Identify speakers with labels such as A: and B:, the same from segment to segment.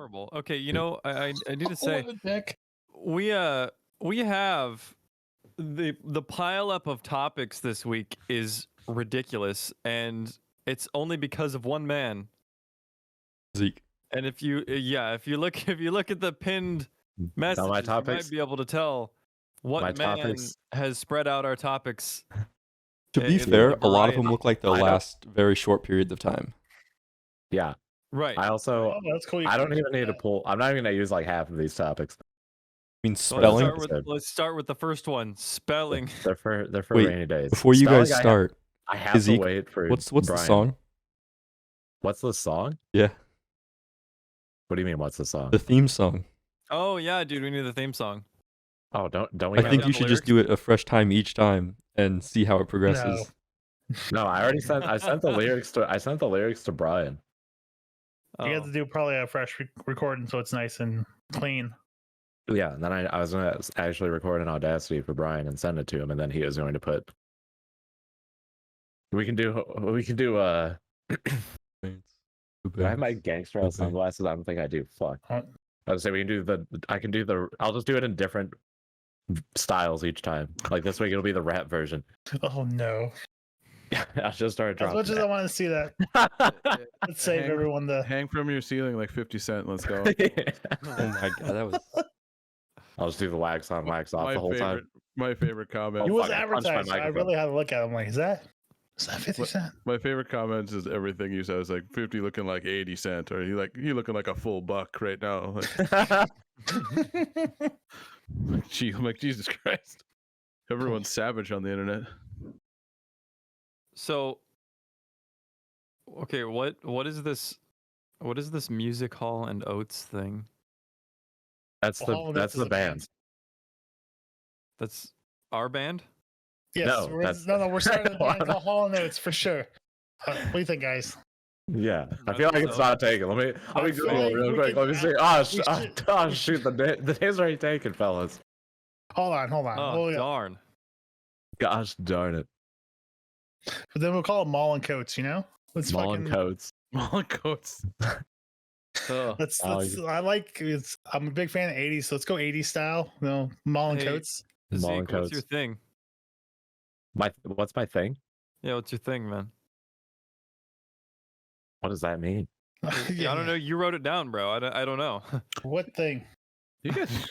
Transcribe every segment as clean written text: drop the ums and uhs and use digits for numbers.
A: horrible. Okay, you know, I need to say
B: What the heck?
A: we have the pile up of topics this week is ridiculous, and it's only because of one man.
C: Zeke.
A: And if you look at the pinned messages, you
D: topics?
A: might be able to tell what
D: My
A: man
D: topics?
A: has spread out our topics.
C: To be
A: in
C: fair,
A: the
C: a lot of them
A: variety.
C: look like they'll
D: I don't-
C: last very short periods of time.
D: Yeah.
A: Right.
D: I also
B: Oh, that's cool.
D: I don't even need to pull. I'm not even gonna use like half of these topics.
C: I mean,
A: So
C: spelling.
A: let's start with the first one. Spelling.
D: They're for
C: Wait,
D: rainy days.
C: Before you
D: Spelling,
C: guys start,
D: I have to
C: Zeke,
D: wait for
C: what's the
D: Brian.
C: song?
D: What's the song?
C: Yeah,
D: What do you mean? What's the song?
C: the theme song.
A: Oh yeah, dude, we need the theme song.
D: Oh, don't we?
C: I
D: have
C: think
D: that?
C: you should just do it a fresh time each time and see how it progresses.
D: No, I already sent. I sent the lyrics to Brian.
B: You have to do probably a fresh recording so it's nice and clean.
D: Yeah, and then I was gonna actually record an Audacity for Brian and send it to him, and then he was going to put. We can do. Do I have my gangster out sunglasses? I don't think I do. Fuck. I would say we can do the. I can do the. I'll just do it in different styles each time. Like this week, it'll be the rap version.
B: Oh no!
D: I'll just start
B: As
D: dropping.
B: much as I want to see that, let's save
E: Hang-
B: everyone the.
E: Hang from your ceiling like 50 Cent. Let's go.
C: Oh my god, that was.
D: I'll just do the wax on, wax off the whole time.
E: My favorite comment.
B: He was
D: fuck, I punched my
B: advertised. I
D: microphone.
B: really had to look at him like, is that 50 Cent?
E: My favorite comments is everything you said. It's like 50 looking like 80 Cent, or he looking like a full buck right now. Like, gee, I'm like Jesus Christ. Everyone's savage on the internet.
A: So, okay, what is this? What is this music hall and oats thing?
D: That's
B: All of
D: that's
B: this is
D: the
B: a band.
D: band.
A: That's our band.
B: Yes,
D: No,
B: we're starting the band called Hall Notes for sure. What do you think, guys?
D: Yeah, I feel like it's not taken. Let me
B: I
D: Google
B: feel
D: it
B: like
D: real
B: we
D: quick.
B: could
D: Let me see.
B: add- we
D: Oh
B: should-
D: shoot, the day's already taken, fellas.
B: Hold on.
A: Oh
B: Hold on.
A: darn!
D: Gosh darn it,
B: But then we'll call it Mall and Coats. You know, let's
D: Mullen
B: fucking.
D: coats.
E: Mullen coats.
A: Ugh.
B: Let's.
D: Oh,
B: I like. I'm a big fan of '80s, so let's go '80s style. You know, Mall and
A: Hey.
B: Coats.
D: Mullen
A: Zeke, what's your
D: coats.
A: thing?
D: What's my thing?
A: Yeah, what's your thing, man?
D: What does that mean?
A: Yeah, I don't know. You wrote it down, bro. I don't know.
B: What thing?
E: You guys.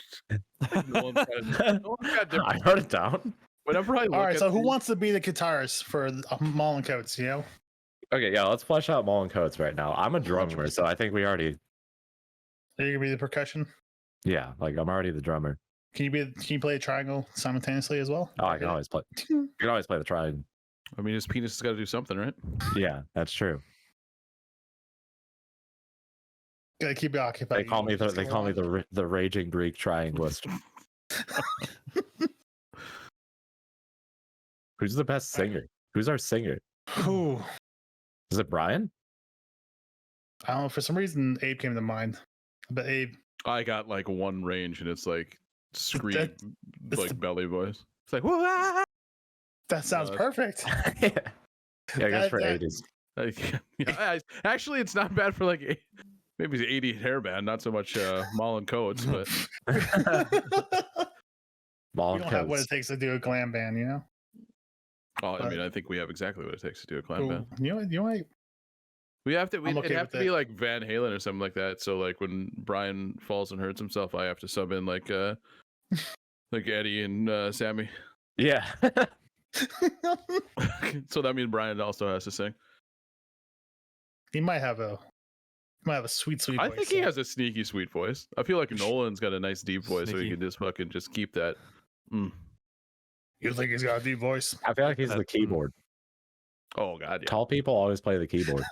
E: No one's got different-
D: I wrote it down.
E: Whenever I look
B: All right.
E: at
B: So who
E: these-
B: wants to be the guitarist for Mall and Coats? You know.
D: Okay, yeah, let's flesh out Mullen coats right now. I'm a drummer, so I think we already.
B: Are you gonna be the percussion?
D: Yeah, like I'm already the drummer.
B: Can you play a triangle simultaneously as well?
D: Oh, I can always play. You can always play the triangle.
E: I mean, his penis has got to do something, right?
D: Yeah, that's true.
B: Gotta keep it occupied.
D: They call me the raging Greek trianglist. Who's the best singer? Who's our singer?
B: Ooh,
D: Is it Brian?
B: I don't know. For some reason, Abe came to mind. But Abe,
E: I got like one range, and it's like scream,
B: that's
E: like
B: the-
E: belly voice. It's like, whoa!
B: that sounds perfect.
D: Yeah, I guess for
B: That-
D: 80s.
E: Like, yeah, actually, it's not bad for like maybe it's 80 hairband, not so much Mullen coats, but
D: Ball
B: We don't have what it
D: coats.
B: takes to do a glam band, you know.
E: I mean, I think we have exactly what it takes to do a clown
B: Ooh,
E: band.
B: you know what?
E: We have to.
B: I'm
E: It'd
B: okay
E: have
B: with
E: to be
B: it.
E: like Van Halen or something like that. So like when Brian falls and hurts himself, I have to sub in like Eddie and Sammy.
D: Yeah.
E: So that means Brian also has to sing.
B: He might have a sweet voice.
E: I think he has a sneaky sweet voice. I feel like Nolan's got a nice deep voice, so he
A: Sneaky.
E: can just fucking just keep that.
B: You think he's got a deep voice?
D: I feel like he's the keyboard.
E: Oh god, yeah,
D: Tall people always play the keyboard.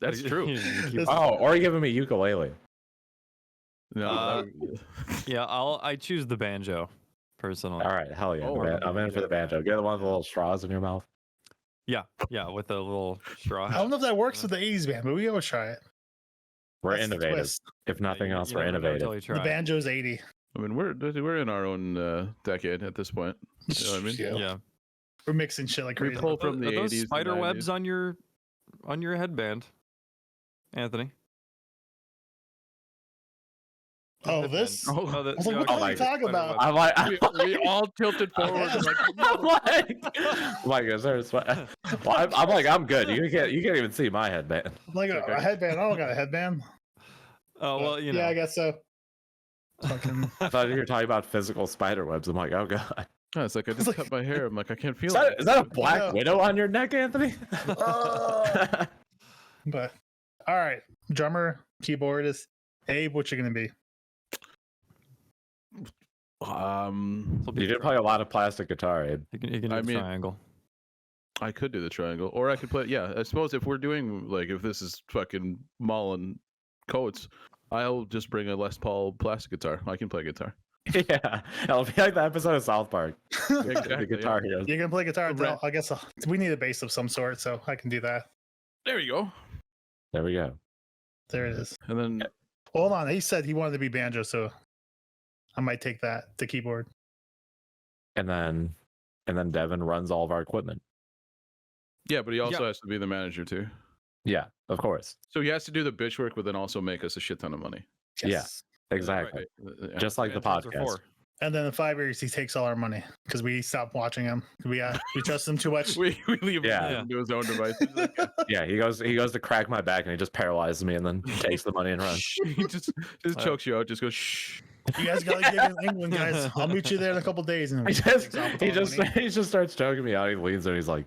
E: that's true.
B: This-
D: Oh, or you give him a ukulele.
E: No,
A: Yeah, I choose the banjo, personally.
D: All right, hell yeah.
E: Oh,
D: I'm in for the banjo. Get the one with the little straws in your mouth.
A: Yeah, with a little straw.
B: I don't know if that works with the '80s band, but we always try it.
D: We're
B: That's the
D: innovative.
B: twist.
D: If nothing else,
A: You
D: we're
A: never know until
D: innovative.
A: you
B: The
A: try.
B: banjo's '80.
E: I mean we're in our own decade at this point. You know what I mean?
B: Yeah.
A: Yeah.
B: We're mixing shit like
E: We
B: crazy.
E: pull from the
A: Are those
E: 80s, the
A: spider webs
E: 90s.
A: on your headband, Anthony?
B: Oh, this?
E: Oh,
B: I was like, what
D: oh
B: are
D: my
B: you talking about?
D: I'm like,
E: we all tilted forward.
B: Yes.
D: I'm like, is there a sweat? Well, I'm like, I'm good. You can't even see my headband.
B: Like
E: It's
B: a
E: okay.
B: headband. I don't got a headband.
A: Oh well, you know.
B: Yeah, I guess so. Fucking.
D: I thought you were talking about physical spider webs. I'm like, oh god.
E: Oh, it's like I just cut my hair. I'm like, I can't feel
D: Is
E: it.
D: that a Black
B: Yeah.
D: Widow on your neck, Anthony?
B: But all right, drummer, keyboardist, Abe, what you gonna be?
A: This'll be
D: You did play a lot of plastic guitar, Abe.
A: You can do
E: I
A: the
E: mean-
A: triangle.
E: I could do the triangle, or I could play. Yeah, I suppose if we're doing like if this is fucking Mullen Coates, I'll just bring a Les Paul plastic guitar. I can play guitar.
D: Yeah, it'll be like the episode of South Park.
E: Exactly,
D: The guitar heroes.
B: You're gonna play guitar?
E: Right.
B: I guess we need a bass of some sort, so I can do that.
E: There you go.
D: There we go.
B: There it is.
E: And then
B: Hold on, he said he wanted to be banjo, so I might take that. The keyboard.
D: And then Devin runs all of our equipment.
E: yeah, but he also
A: Yeah.
E: has to be the manager too.
D: Yeah, of course.
E: So he has to do the bitch work, but then also make us a shit ton of money.
B: Yes.
D: Exactly.
E: Right.
D: Just like the
A: Banjos are
D: podcast.
A: for.
B: And then in 5 years, he takes all our money because we stopped watching him. We trust him too much.
E: we leave
D: Yeah.
E: him to his own devices. Like,
D: Yeah, he goes to crack my back and he just paralyzes me and then takes the money and runs.
E: he just chokes you out. Just goes shh.
B: You guys got to get in England, guys. I'll meet you there in a couple days. And
D: He just
B: takes off with all the money.
D: he just starts choking me out. He leans there. He's like,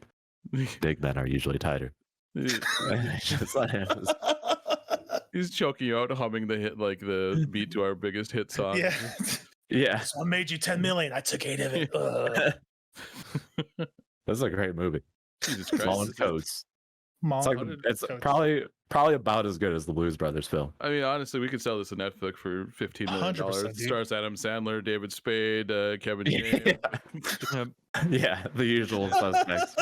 D: "Big men are usually tighter."
E: He's choking you out, humming the hit like the beat to our biggest hit song.
B: Yeah.
D: Yeah,
B: So I made you 10 million. I took 8 of it.
D: this is a great movie.
E: Jesus Christ.
D: Mullen Coates.
B: Mom,
D: It's like it's probably about as good as the Blues Brothers film.
E: I mean, honestly, we could sell this to Netflix for $15 million.
B: 100%,
E: It
B: dude.
E: stars Adam Sandler, David Spade, Kevin James.
D: Yeah. Yeah, the usual suspects.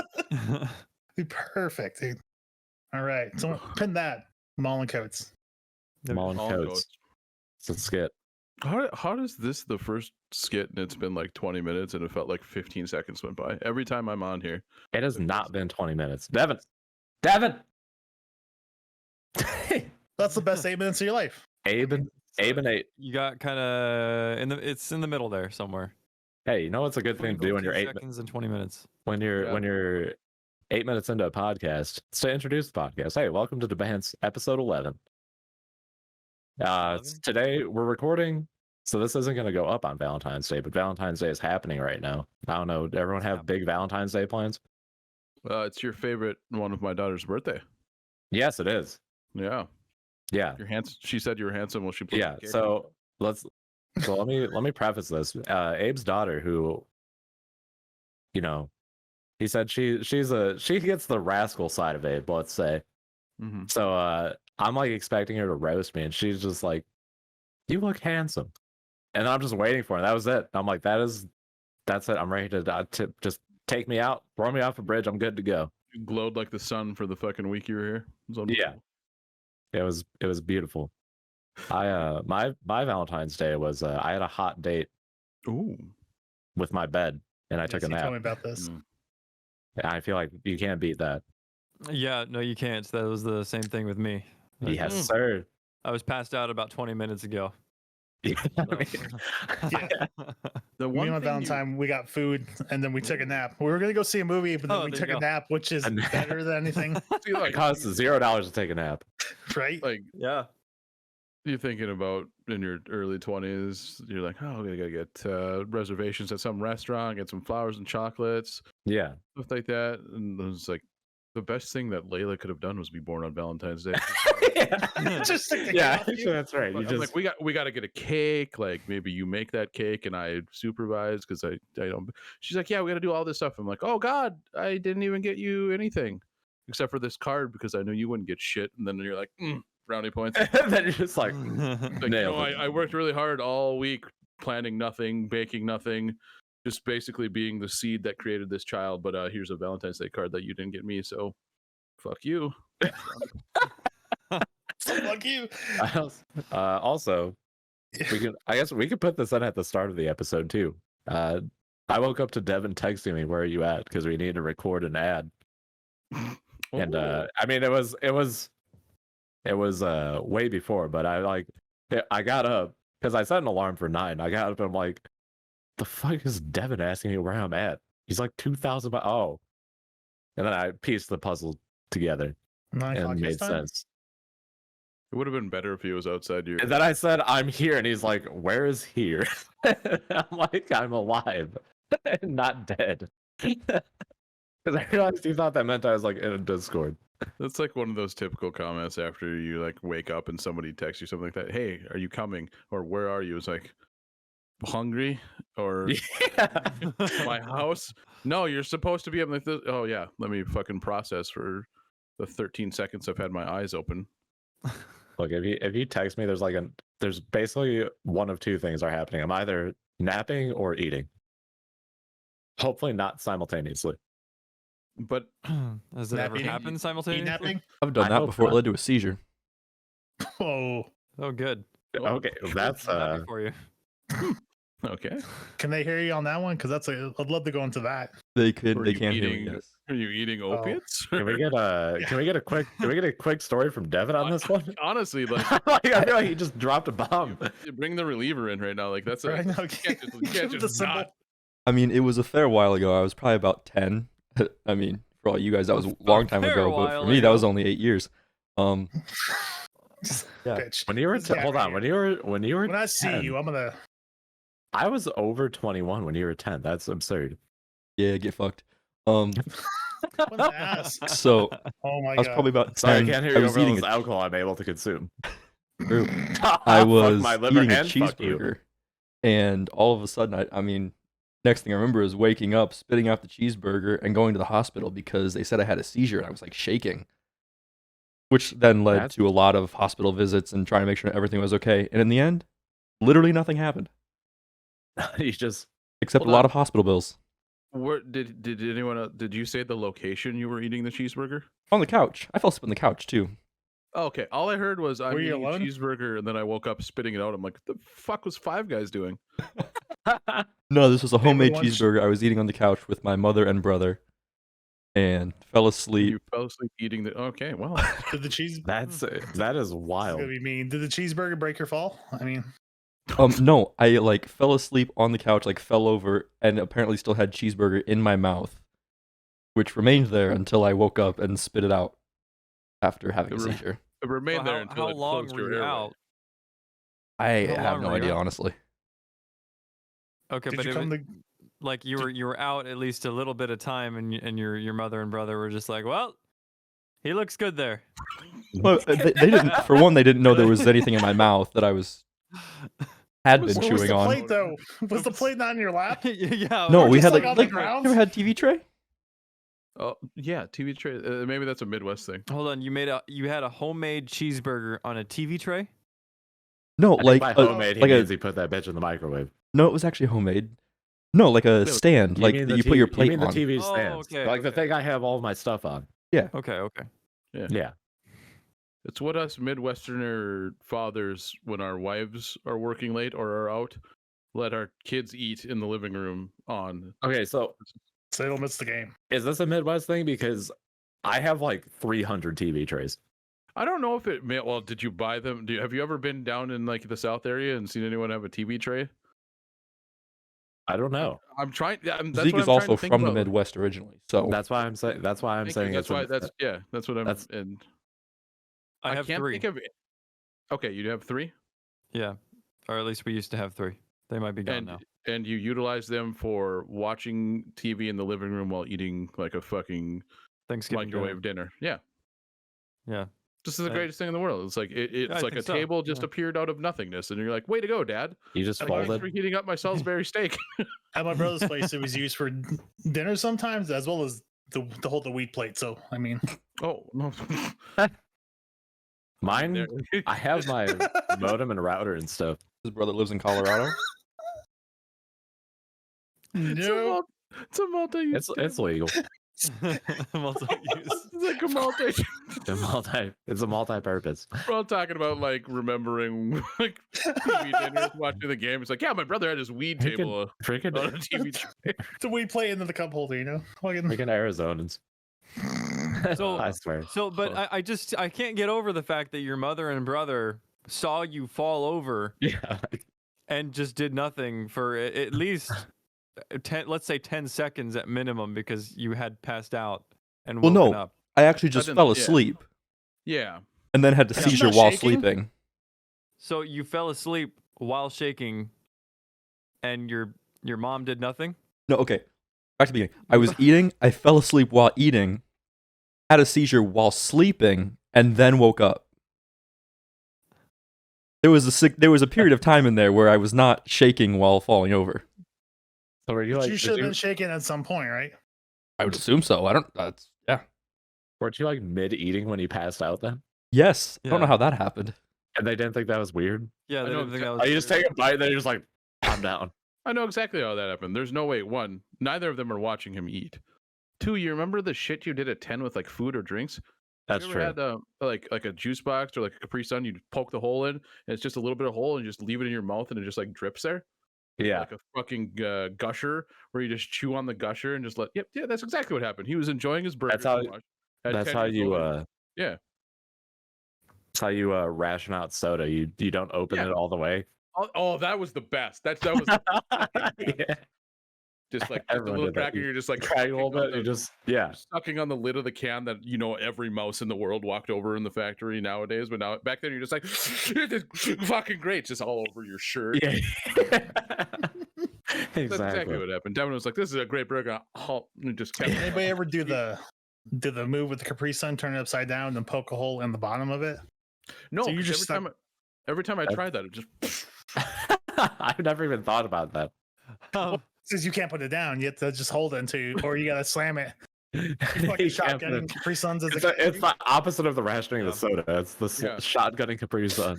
B: be perfect, dude. All right. So pin that. Mullen Coates.
D: Mullen
E: All
D: Coates.
E: goes.
D: It's a skit.
E: How does this the first skit and it's been like 20 minutes and it felt like 15 seconds went by every time I'm on here?
D: It has not been 20 minutes. Devin.
B: That's the best 8 minutes of your life.
D: Abe and 8.
A: You got kind of it's in the middle there somewhere.
D: Hey, you know what's a good thing to do when you're 8
A: seconds and 20 minutes.
D: when you're 8 minutes into a podcast? It's to introduce the podcast. Hey, welcome to the Bants, episode 11.
A: 11?
D: Today we're recording, so this isn't going to go up on Valentine's Day, but Valentine's Day is happening right now. I don't know. Does everyone have big Valentine's Day plans?
E: It's your favorite one of my daughter's birthday.
D: Yes, it is.
E: Yeah,
D: Yeah,
E: you're handsome. She said you were handsome. Well, she put
D: yeah. So let me preface this. Abe's daughter, who, you know, he said she gets the rascal side of Abe, let's say.
E: hmm
D: So I'm like expecting her to roast me, and she's just like, "You look handsome," and I'm just waiting for it. That was it. I'm like, that's it. I'm ready to just take me out, throw me off a bridge. I'm good to go.
E: You glowed like the sun for the fucking week you were here. It was
D: Yeah.
E: unbelievable.
D: It was beautiful. I my Valentine's Day was I had a hot date
E: Ooh.
D: with my bed, and I took a
B: Yes, you told me
D: nap.
B: about this.
E: Mm.
D: I feel like you can't beat that.
A: Yeah, no, you can't. That was the same thing with me.
D: Yes,
E: Mm.
D: sir.
A: I was passed out about 20 minutes ago.
D: I
A: So-
D: mean,
B: Yeah.
E: The
B: Me
E: one
B: and my
E: thing you-
B: Valentine, we got food and then we took a nap. We were gonna go see a movie, but then
A: Oh,
B: we
A: there
B: took
A: you
B: a
A: go.
B: nap, which is
D: A nap.
B: better than anything,
E: See,
D: it
E: like,
D: costs $0 to take a nap.
B: right?
E: like
A: yeah.
E: you're thinking about in your early 20s, you're like, oh, we gotta get reservations at some restaurant, get some flowers and chocolates,
D: Yeah.
E: stuff like that. And it was like, the best thing that Layla could have done was be born on Valentine's Day.
B: Just stick the
D: Yeah,
B: coffee.
D: that's right. You
E: I'm
D: just
E: like, we got to get a cake. Like maybe you make that cake and I supervise because I don't. She's like, yeah, we got to do all this stuff. I'm like, oh God, I didn't even get you anything except for this card because I knew you wouldn't get shit. And then you're like, brownie points.
D: then you're just like,
E: Like,
D: nailed
E: no,
D: it.
E: I worked really hard all week planning nothing, baking nothing, just basically being the seed that created this child. But here's a Valentine's Day card that you didn't get me, so fuck you.
B: So fuck you.
D: Also, I guess we could put this in at the start of the episode too. I woke up to Devin texting me, "Where are you at?" Because we need to record an ad. And
E: Oh.
D: I mean, it was way before, but I got up because I set an alarm for 9. I got up and I'm like, the fuck is Devin asking me where I'm at? He's like 2,000. Oh, and then I pieced the puzzle together
B: 9
D: and
B: o'clock
D: it
B: his
D: made
B: time?
D: sense.
E: It would have been better if he was outside you.
D: And then I said, I'm here. And he's like, where is here? I'm like, I'm alive and not dead. Because I realized he thought that meant I was like in a Discord.
E: That's like one of those typical comments after you like wake up and somebody texts you something like that. Hey, are you coming? Or where are you? It's like, hungry? Or
D: Yeah.
E: my house? No, you're supposed to be. I'm like, oh yeah, let me fucking process for the 13 seconds I've had my eyes open.
D: Look, if you text me, there's basically one of two things are happening. I'm either napping or eating. Hopefully not simultaneously.
E: But
A: Has it ever
B: Napping?
A: happened
B: Eat
A: simultaneously?
B: napping?
C: I've done
D: I
C: that
D: hope
C: before. It
D: not.
C: led to a seizure.
B: Oh,
A: Oh, good.
D: Okay, that's
A: Happy for you.
E: okay.
B: can they hear you on that one? Because I'd love to go into that.
C: They could.
E: Were
C: They
E: you
C: can hear me.
E: eating-
C: Yes.
E: Are you eating opiates?
D: Can we get a quick story from Devin on this one?
E: Honestly, like
D: Like, I feel like he just dropped a bomb.
E: bring the reliever in right now. Like that's a
B: Right now,
E: you can't just, you
B: give
E: can't
B: the
E: just
B: symbol.
E: not.
C: I mean, it was a fair while ago. I was probably about 10. I mean, for all you guys, that was a long time
A: fair
C: ago. But
A: while
C: for me, that
A: ago.
C: was only 8 years. Yeah.
B: Bitch.
D: When you were hold on, when you were
B: When I see
D: 10,
B: you, I'm gonna.
D: I was over 21 when you were 10. That's absurd.
C: Yeah, get fucked.
B: What an ass.
C: So
B: Oh my
C: I was
B: god.
C: probably about 10.
D: Sorry, I can't hear
C: I
D: you
C: was
D: over all
C: eating
D: this
C: a
D: alcohol I'm able to consume.
C: True.
D: Fuck
C: I was
D: my liver
C: eating a
D: and fuck you.
C: cheeseburger, and all of a sudden, I mean, next thing I remember is waking up, spitting out the cheeseburger, and going to the hospital because they said I had a seizure, and I was like shaking, which then led
D: That's-
C: to a lot of hospital visits and trying to make sure everything was okay. And in the end, literally nothing happened
D: You just
C: except
E: Hold
C: a lot
E: on.
C: of hospital bills.
E: Where did anyone? Did you say the location you were eating the cheeseburger?
C: On the couch. I fell asleep on the couch too.
E: Oh, okay. All I heard was I'm
B: Were you
E: eating a
B: alone?
E: cheeseburger, and then I woke up spitting it out. I'm like, what the fuck was Five Guys doing?
C: No, this was a homemade
B: lunch?
C: cheeseburger. I was eating on the couch with my mother and brother, and fell asleep.
E: You fell asleep eating the. Okay, well,
B: Did the cheese?
D: that is
B: It's
D: wild.
B: gonna be mean. Did the cheeseburger break your fall? I mean,
C: No, I like fell asleep on the couch, like fell over, and apparently still had cheeseburger in my mouth, which remained there until I woke up and spit it out after having a
E: It re-
C: seizure.
E: it remained there
A: How
E: until it
A: long
E: closed
A: were
E: your
A: you
E: airway.
A: out?
C: I
A: How
C: have
A: long
C: no
A: were you
C: idea,
A: out?
C: honestly.
A: Okay,
B: did
A: but
B: you
A: it
B: come
A: was,
B: to?
A: like you were out at least a little bit of time, and your mother and brother were just like, well, he looks good there.
C: Well, they didn't. For one, they didn't know there was anything in my mouth that I had been
E: Where was
B: Where was
C: chewing
B: the
C: on.
B: plate though? Was the plate not in your lap?
A: Yeah.
C: No,
B: Or
C: we
B: just,
C: had
B: like, on the
C: like
B: ground?
C: you ever had TV tray?
E: Oh yeah, TV tray. Maybe that's a Midwest thing.
A: Hold on, you had a homemade cheeseburger on a TV tray?
C: No,
D: I think
C: like
D: by
C: a,
D: homemade, he
C: like
D: means
C: a
D: he put that bitch in the microwave.
C: no, it was actually homemade. No, like a
E: No,
C: stand,
D: You
C: like
D: mean
C: that
D: the
C: you put your
D: TV
C: plate
D: you mean
C: on.
D: the TV
A: Oh,
D: stands,
A: okay,
D: like the
A: okay.
D: thing I have all my stuff on.
A: Okay.
D: Yeah,
E: It's what us Midwesterner fathers, when our wives are working late or are out, let our kids eat in the living room on.
D: okay. So
B: So they don't miss the game.
D: is this a Midwest thing? Because I have like 300 TV trays.
E: I don't know if it. Well, did you buy them? Have you ever been down in like the South area and seen anyone have a TV tray?
D: I don't know.
E: I'm trying. That's
C: Zeke
E: what
C: is
E: I'm
C: also
E: trying to think
C: from the
E: about.
C: Midwest originally, so
D: That's why I'm saying. That's why I'm
E: Thank you.
D: saying.
E: That's
D: it's
E: why.
D: a-
E: That's yeah. That's what I'm.
D: that's-
E: And
A: I have
E: can't
A: 3.
E: think of it. Okay, you have 3,
A: Yeah, or at least we used to have 3. They might be gone now.
E: and you utilize them for watching TV in the living room while eating like a fucking
A: Thanksgiving dinner.
E: microwave dinner. Yeah.
A: Yeah.
E: This is the
A: Uh,
E: greatest thing in the world. It's like it's
A: I
E: like a
A: think so,
E: table just
A: yeah.
E: appeared out of nothingness, and you're like, "Way to go, Dad!
D: You just
B: Like,
E: Thanks
D: fold
E: for
D: it.
E: heating up my Salisbury steak."
B: At my brother's place, it was used for dinner sometimes, as well as to hold the wheat plate. So I mean,
E: Oh no!
D: Mine.
E: There-
D: I have my modem and router and stuff.
C: his brother lives in Colorado.
B: no.
E: It's a multi-use.
D: It's legal.
A: Multi-use.
E: It's like a multi.
D: It's a multi-purpose.
E: We're all talking about like remembering like TV dinners, watching the game. It's like, yeah, my brother had his weed
D: Freaking-
E: table on a
D: Freaking,
E: TV tray.
B: The wheat plate into the cup holder, you know. Fucking-
D: freaking Arizonans.
A: So-
D: I swear.
A: So, but I can't get over the fact that your mother and brother saw you fall over
D: Yeah.
A: and just did nothing for at least 10 seconds at minimum because you had passed out and
C: Well,
A: woken
C: no.
A: up.
C: I actually just
E: didn't-
C: fell
E: yeah.
C: asleep
E: Yeah.
C: and then had a
B: Yeah.
C: seizure
B: Not
C: while
B: shaking?
C: sleeping.
A: So you fell asleep while shaking, and your mom did nothing.
C: No, okay. Back to the beginning. I was eating. I fell asleep while eating, had a seizure while sleeping, and then woke up. There was a period of time in there where I was not shaking while falling over.
D: So were you
B: But
D: like,
B: you should have been shaking at some point, right?
C: I would assume so. I don't. Yeah.
D: weren't you like mid eating when you passed out then?
C: Yes. I don't know
A: Yeah.
C: how that happened.
D: And they didn't think that was weird.
A: Yeah,
E: I
A: they
E: know
A: didn't think that
E: exa-
A: was.
D: Oh, you just
A: weird.
D: take a bite, and then you're just like, I'm down.
E: I know exactly how that happened. There's no way. One, neither of them are watching him eat. Two, you remember the shit you did at 10 with like food or drinks?
D: That's
E: you
D: true.
E: ever had like a juice box or like a Capri Sun? You poke the hole in, and it's just a little bit of hole, and you just leave it in your mouth, and it just like drips there.
D: Yeah.
E: Like a fucking gusher, where you just chew on the gusher and just let. Yep, yeah, that's exactly what happened. He was enjoying his burger.
D: That's how-
E: too much. At
D: That's
E: 10
D: how
E: years
D: you
E: old, yeah.
D: That's how you ration out soda. You don't open
E: Yeah.
D: it all the way.
E: Oh, that was the best. That was the
D: Yeah.
E: just like just a
D: Everyone
E: little
D: did that.
E: crack, and you're just like
D: Crack a
E: sucking
D: little
E: on
D: bit. You
E: the-
D: just yeah.
E: sucking on the lid of the can that every mouse in the world walked over in the factory nowadays. But now back then you're just like, this is fucking great, it's just all over your shirt.
D: Yeah.
E: That's exactly what happened. Devin was like, "This is a great burger." And just kept.
B: Anybody ever do the move with the Capri Sun, turn it upside down, and poke a hole in the bottom of it?
E: No,
B: So you
E: 'cause
B: just
E: every time I tried that, it just.
D: I've never even thought about that.
A: Oh,
B: Since you can't put it down, you have to just hold it until, or you gotta slam it. Fucking
D: You can't
B: shotgun
D: put
B: Capri Suns as
D: It's,
B: a
D: it's the opposite of the rationing of the soda. It's the
E: Yeah.
D: shotgunning Capri Sun.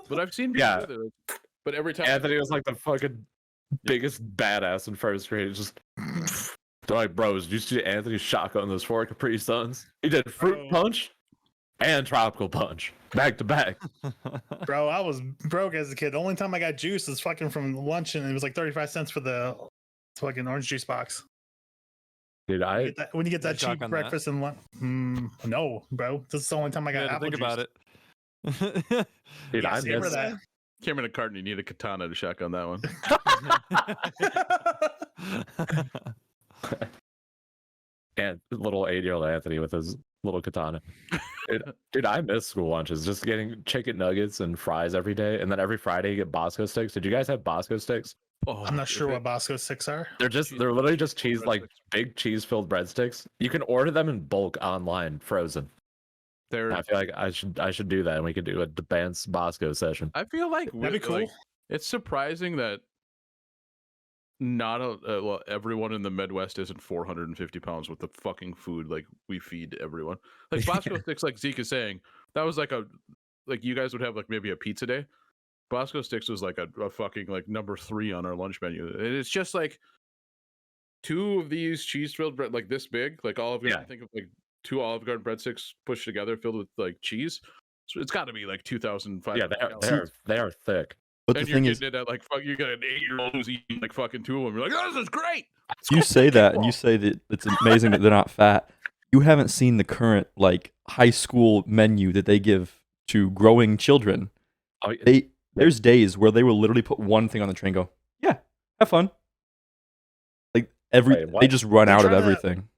E: But I've seen people
D: Yeah.
E: do that. But every time
D: Anthony was like the fucking biggest badass in first grade. Just they're like, bros, did you see Anthony shotgun those 4 Capri Suns? He did fruit
B: Bro.
D: punch and tropical punch back to back.
B: Bro, I was broke as a kid. The only time I got juice was fucking from lunch, and it was like 35 cents for the fucking orange juice box.
D: Dude,
B: When you get that
A: Did you
B: cheap
A: shotgun that?
B: breakfast and lunch, no, bro. This is the only time I
A: you
B: got
A: had to
B: apple
A: think about
B: juice.
A: it.
D: dude,
B: Yes,
D: I
B: you remember
D: miss
B: that?
E: Cameron and Cartney need a katana to shotgun that one.
D: and little 8-year-old Anthony with his little katana. Dude, I miss school lunches. Just getting chicken nuggets and fries every day, and then every Friday you get Bosco sticks. Did you guys have Bosco sticks?
E: Oh,
B: I'm not
E: if
B: sure
E: it-
B: what Bosco sticks are.
D: They're literally just cheese, like
E: breadsticks.
D: big cheese-filled breadsticks. You can order them in bulk online, frozen.
E: They're.
D: I feel like I should do that, and we could do a Bants Bosco session.
E: I feel like
B: That'd be cool.
E: like, it's surprising that not well, everyone in the Midwest isn't 450 pounds with the fucking food like we feed everyone. Like Bosco sticks, like Zeke is saying, that was like you guys would have like maybe a pizza day. Bosco sticks was like a fucking like number 3 on our lunch menu. And it's just like 2 of these cheese filled bread, like this big, like Olive Garden.
D: Yeah.
E: Think of like 2 Olive Garden breadsticks pushed together, filled with like cheese. So it's got to be like 2,500.
D: Yeah, they are thick.
C: But
E: And
C: the
E: you're
C: thing is,
E: getting it at like fuck. You got an 8-year-old who's eating like fucking 2 of them. You're like, oh, this is great.
C: you say that and you say that it's amazing that they're not fat. You haven't seen the current like high school menu that they give to growing children.
D: Oh,
C: There's days where they will literally put one thing on the tray and go, "Yeah, have fun." Like
D: Wait, what?
C: they just run
B: They're
C: out of
B: trying to-
C: everything.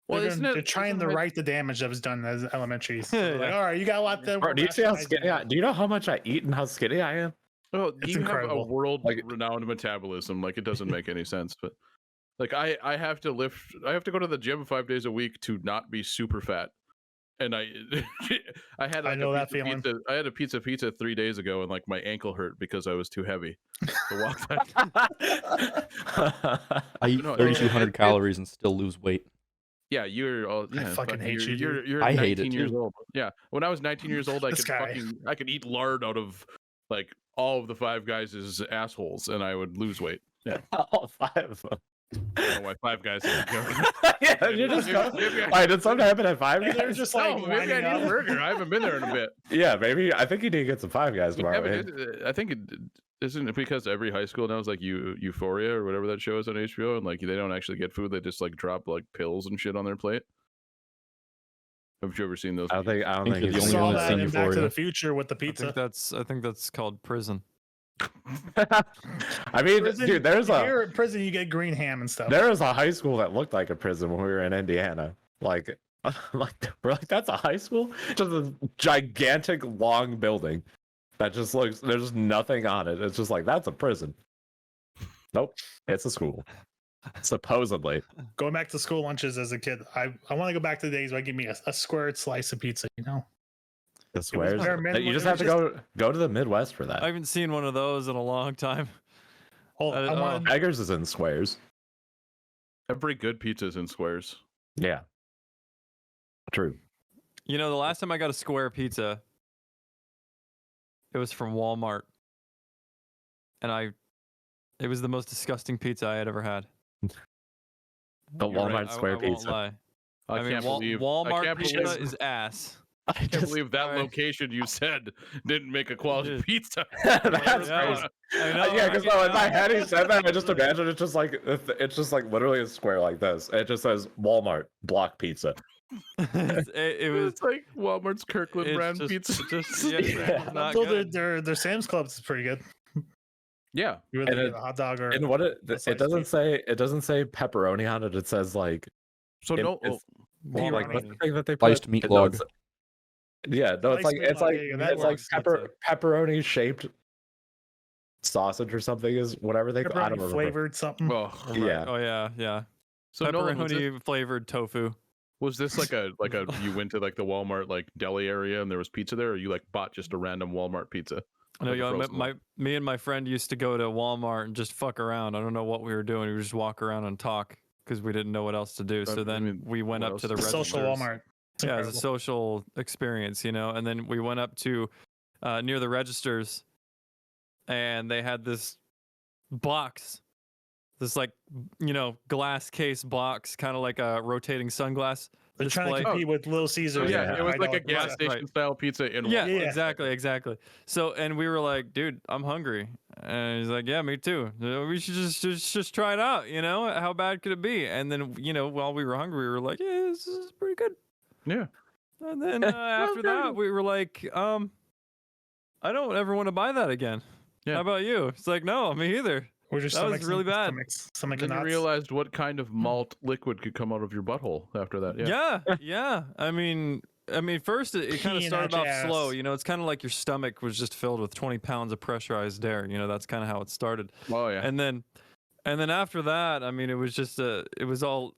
E: Well,
B: They're trying to right the damage that was done as elementary. So like, all right, you got a lot there.
D: Bro, do you see how skinny? Do you know how much I eat and how skinny I am?
E: Oh,
B: It's
E: you have a
B: incredible.
E: world-renowned metabolism. Like it doesn't make any sense. But like I have to lift. I have to go to the gym 5 days a week to not be super fat. And I had like
B: I know
E: a
B: that
E: pizza,
B: feeling.
E: pizza. I had a pizza 3 days ago, and like my ankle hurt because I was too heavy to walk that.
C: I eat
E: No,
C: 3,200 calories and still lose weight.
E: Yeah, you're all.
B: I
E: Yeah,
B: fucking hate you,
E: You're,
B: dude.
E: you're
C: I
E: 19
C: hate it,
E: years
C: too.
E: old. Yeah, when I was 19 years old, I
B: This
E: could
B: guy.
E: I could eat lard out of like all of the Five Guys' assholes, and I would lose weight. Yeah,
D: All 5 of them.
E: I don't know why Five Guys.
D: Yeah, you just go. Why did something happen at Five
B: And they're
D: Guys?
B: just
E: No,
B: like
E: maybe I
B: lining
E: need a
B: up.
E: burger. I haven't been there in a bit.
D: Yeah, maybe I think you need to get some Five Guys tomorrow.
E: Yeah,
D: man.
E: but I think it isn't it because every high school now is like Euphoria or whatever that show is on HBO, and like they don't actually get food; they just like drop like pills and shit on their plate. Have you ever seen those?
D: I don't
C: think
D: think
C: you're the
D: he's
C: only
B: Saw
C: one that's
B: that
C: seen
B: in Back to
C: Euphoria.
B: the Future with the
A: I think
B: pizza.
A: that's called prison.
D: I mean,
B: Prison,
D: dude, there's
B: here at prison you get green ham and stuff.
D: there was a high school that looked like a prison when we were in Indiana. Like, we're like, that's a high school? Just a gigantic long building that just looks. There's nothing on it. It's just like that's a prison. Nope, it's a school. Supposedly.
B: Going back to school lunches as a kid, I want to go back to the days where I give me a squared slice of pizza. You know,
D: The squares.
B: bare minimum.
D: You just
B: It
D: have to
B: was
D: go to the Midwest for
A: I
D: that.
A: haven't seen one of those in a long time.
B: Oh, I wanted,
D: Eggers is in squares.
E: Every good pizza is in squares.
D: Yeah. True.
A: You know, the last time I got a square pizza, it was from Walmart, and it was the most disgusting pizza I had ever had.
D: The
E: You're right,
D: Walmart square
A: I won't
D: pizza.
A: lie.
E: I,
A: mean,
E: can't believe
A: Walmart
E: I can't
A: pizza
E: believe,
A: is ass.
D: I
E: can't
D: just,
E: believe that
A: Alright.
E: location you said didn't make a quality
A: Dude.
E: pizza.
D: that's
A: Yeah.
D: crazy.
A: I know,
D: Yeah,
A: I
D: because
A: get
D: in my
A: that.
D: head he said that. I just imagine it's just like literally a square like this. It just says Walmart block pizza.
A: it was
E: It's like Walmart's Kirkland
A: it's
E: brand
A: just,
E: pizza.
A: Just, yeah,
D: Yeah.
A: it's not
B: so
A: good.
B: their Sam's Clubs is pretty good.
E: Yeah,
B: You really
D: And
B: get a hot dog or
D: And what it
B: That's like
D: doesn't say pepperoni on it. It says like
E: so
D: it-
E: no.
D: it's-
A: Walmart
D: like what's the
A: pizza.
D: thing that they
C: Sliced
D: put?
C: meat
D: No,
C: log.
D: it's- Yeah, no, it's
B: Sliced
D: like
B: meat
D: it's
B: log,
D: like
B: yeah, that
D: it's like
A: works.
D: pepperoni shaped sausage or something is whatever they. I don't
B: pepperoni
D: remember.
B: flavored something.
E: Oh,
A: Right.
D: Yeah.
A: Oh yeah, yeah.
E: so Nolan,
A: Pepperoni flavored tofu.
E: was this like a you went to like the Walmart like deli area and there was pizza there, or you like bought just a random Walmart pizza?
A: I know,
E: Like a
A: yo,
E: frozen
A: me and my friend used to go to Walmart and just fuck around. I don't know what we were doing. We would just walk around and talk because we didn't know what else to do.
E: I
A: So then
E: mean,
A: we went
E: what
A: up to the
E: else?
B: The social
A: registers.
B: Walmart. It's
A: Yeah, it was a
B: incredible.
A: social experience, you know. And then we went up to near the registers, and they had this box, this like glass case box, kind of like a rotating sunglass
B: They're trying to
A: display.
B: compete with Little
E: So
B: Caesars.
E: yeah,
D: Yeah.
E: it was like a
B: $5
E: gas
B: pizza.
E: station
A: Right.
E: style pizza in
A: Yeah,
E: Walmart.
B: Yeah.
A: exactly. So, and we were like, dude, I'm hungry. And he's like, yeah, me too. We should just try it out. You know, how bad could it be? And then, while we were hungry, we were like, yeah, this is pretty good.
E: Yeah.
A: And then after that, we were like, I don't ever want to buy that again.
E: Yeah.
A: How about you? It's like, no, me either.
B: We're just
A: That was really bad.
B: Stomach
E: Then you
B: knots.
E: realized what kind of malt liquid could come out of your butthole after that. Yeah.
A: Yeah. I mean, first it kind of
B: Peeing
A: started
B: out
A: off
B: your
A: slow.
B: ass.
A: It's kind of like your stomach was just filled with 20 pounds of pressurized air. That's kind of how it started.
E: Oh yeah.
A: And then after that, I mean, it was just it was all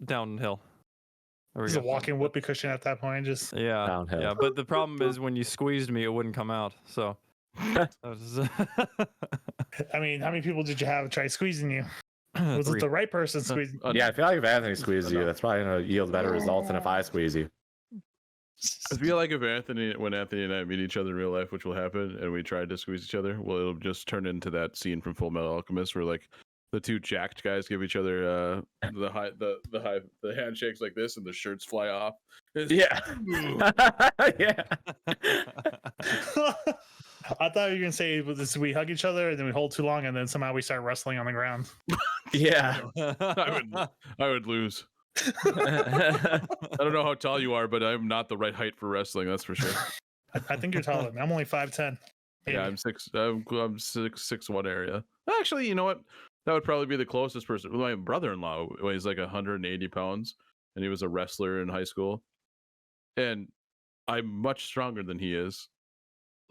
A: downhill. There we
B: It's a
A: go.
B: walking whoopee cushion at that point. Just
A: Yeah.
D: Downhill.
A: Yeah. But the problem is when you squeezed me, it wouldn't come out. So. that was-
B: I mean, how many people did you have try squeezing you? Was
A: Three.
B: it the right person squeezing?
D: Yeah, I feel like if Anthony squeezes you,
E: enough.
D: that's probably gonna yield better results than if I squeeze you.
E: I feel like if when Anthony and I meet each other in real life, which will happen, and we try to squeeze each other, well, it'll just turn into that scene from Full Metal Alchemist where like the two jacked guys give each other the handshakes like this, and the shirts fly off.
D: Yeah. Yeah.
B: I thought you were gonna say we hug each other and then we hold too long and then somehow we start wrestling on the ground.
D: Yeah.
E: I would lose. I don't know how tall you are, but I'm not the right height for wrestling. That's for sure.
B: I think you're taller than me. I'm only 5'10".
E: Yeah, I'm 6'1" area. Actually, you know what? That would probably be the closest person. My brother-in-law weighs like 180 pounds, and he was a wrestler in high school. And I'm much stronger than he is,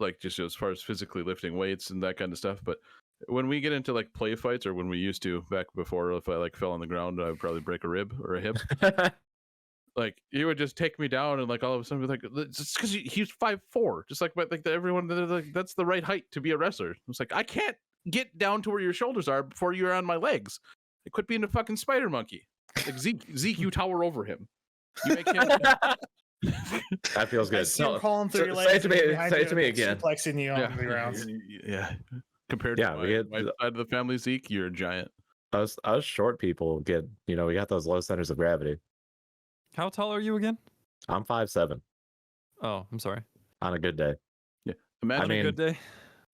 E: like just as far as physically lifting weights and that kind of stuff. But when we get into like play fights, or when we used to back before, if I like fell on the ground, I would probably break a rib or a hip. Like he would just take me down, and like all of a sudden be like, just because he's 5'4", just like but like everyone, they're like, that's the right height to be a wrestler. It's like I can't get down to where your shoulders are before you're on my legs. I quit being a fucking spider monkey. Like Zeke, you tower over him. You make him.
D: That feels
B: I
D: good.
B: see him calling through your
D: say
B: legs.
D: it to me-
B: and behind
D: say it
B: you
D: to me
B: and
D: again.
B: Suplexing you on the ground.
E: Yeah. Compared
D: Yeah,
E: to
D: we get
E: my side of the family, Zeke, you're a giant.
D: us short people get, we got those low centers of gravity.
A: How tall are you again?
D: I'm 5'7"
A: Oh, I'm sorry.
D: on a good day.
E: Imagine,
A: On a good day.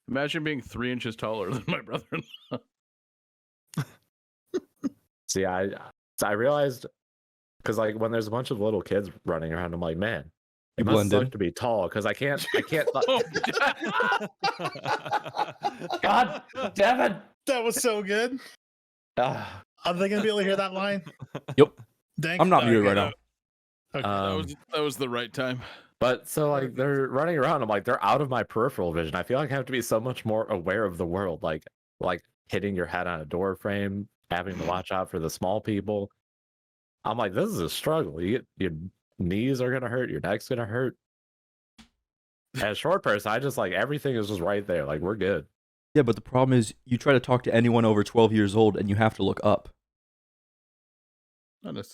E: imagine being 3 inches taller than my brother-in-law.
D: See, I realized because like when there's a bunch of little kids running around, I'm like, man,
C: You
D: It must
C: blend in.
D: suck to be tall because I can't.
E: Oh,
D: God, Devin.
B: That was so good.
D: Ah,
B: Are they gonna be able to hear that line?
C: Yep.
B: Dank?
C: I'm not
E: no,
C: muted
E: get
C: right
E: out.
C: now.
B: Okay.
E: That was the right time.
D: but so like they're running around. I'm like they're out of my peripheral vision. I feel like I have to be so much more aware of the world. Like hitting your head on a door frame, having to watch out for the small people. I'm like, this is a struggle. Your knees are gonna hurt. Your neck's gonna hurt. As a short person, I just like everything is just right there. Like we're good.
C: Yeah, but the problem is you try to talk to anyone over 12 years old and you have to look up.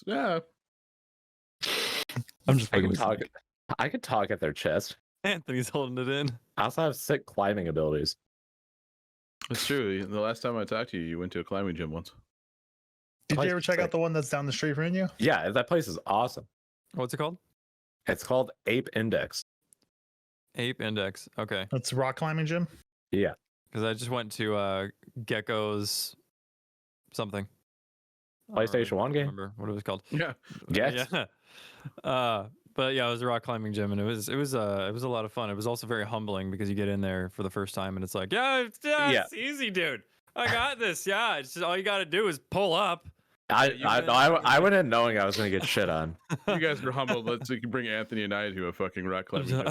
E: Yeah.
C: I'm just
D: I
C: fucking
D: can
C: with
D: talk.
C: you.
D: I can talk at their chest.
A: Anthony's holding it in.
D: I also have sick climbing abilities.
E: It's true. The last time I talked to you, you went to a climbing gym once.
B: Did
D: place
B: you ever
D: is
B: check
D: sick.
B: out the one that's down the street from you?
D: Yeah, that place is awesome.
A: What's it called?
D: It's called Ape Index.
A: Ape Index. Okay.
B: That's a rock climbing gym.
D: Yeah.
A: Because I just went to Gecko's something. I don't
D: PlayStation 1 game?
A: remember what it was called.
E: Yeah.
D: Yes.
A: Yeah. But yeah, it was a rock climbing gym, and it was a lot of fun. It was also very humbling because you get in there for the first time, and it's like, it's easy, dude. I got this. Yeah, it's just, all you got to do is pull up.
D: I went in knowing I was going to get shit on.
E: You guys were humbled. Let's bring Anthony and I to a fucking rock climbing gym.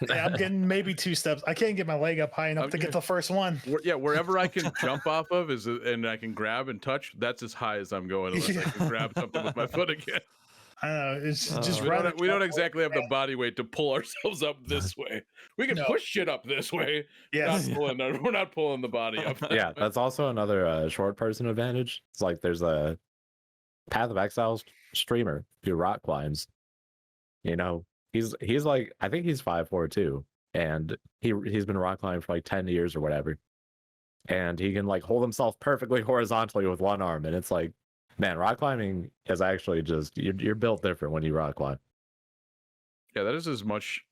B: Yeah, I'm getting maybe 2 steps. I can't get my leg up high enough to get the first one.
E: Wherever I can jump off of and I can grab and touch, that's as high as I'm going unless I can grab something with my foot again.
B: I don't know. It's just
E: We don't exactly have the body weight to pull ourselves up this way. We can push shit up this way.
B: Yes.
E: We're not pulling the body up.
D: Yeah, that's also another short person advantage. It's like there's a Path of Exile streamer who rock climbs. You know, he's like, I think he's 5'4" too, and he's been rock climbing for like 10 years or whatever, and he can like hold himself perfectly horizontally with one arm, and it's like, man, rock climbing is actually just you're built different when you rock climb.
E: Yeah, that is as much